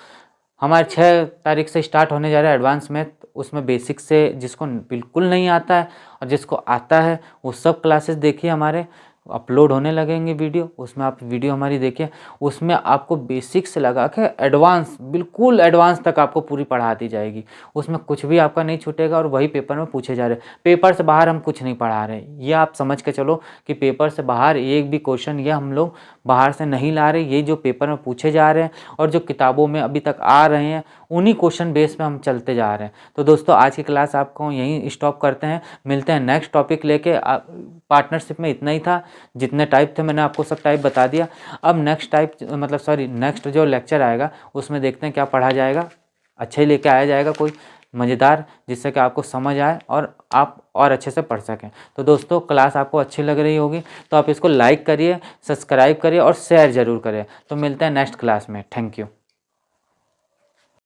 हमारे 6 तारीख से स्टार्ट होने जा रहा है एडवांस मैथ उसमें बेसिक से जिसको बिल्कुल नहीं आता है और जिसको आता है वो सब क्लासेस देखिए, हमारे अपलोड होने लगेंगे वीडियो, उसमें आप वीडियो हमारी देखिए। उसमें आपको बेसिक से लगा के एडवांस, बिल्कुल एडवांस तक आपको पूरी पढ़ा दी जाएगी। उसमें कुछ भी आपका नहीं छूटेगा और वही पेपर में पूछे जा रहे हैं। पेपर से बाहर हम कुछ नहीं पढ़ा रहे, ये आप समझ के चलो कि पेपर से बाहर एक भी क्वेश्चन ये हम लोग बाहर से नहीं ला रहे। ये जो पेपर में पूछे जा रहे हैं और जो किताबों में अभी तक आ रहे हैं उन्हीं क्वेश्चन बेस पे हम चलते जा रहे हैं। तो दोस्तों आज की क्लास आपको यहीं स्टॉप करते हैं, मिलते हैं नेक्स्ट टॉपिक लेके। पार्टनरशिप में इतना ही था, जितने टाइप थे मैंने आपको सब टाइप बता दिया। अब नेक्स्ट टाइप मतलब सॉरी नेक्स्ट जो लेक्चर आएगा उसमें देखते हैं क्या पढ़ा जाएगा, अच्छा ही लेके आया जाएगा कोई मज़ेदार, जिससे कि आपको समझ आए और आप और अच्छे से पढ़ सकें। तो दोस्तों क्लास आपको अच्छी लग रही होगी तो आप इसको लाइक करिए, सब्सक्राइब करिए और शेयर ज़रूर करिए। तो मिलते हैं नेक्स्ट क्लास में। Thank you.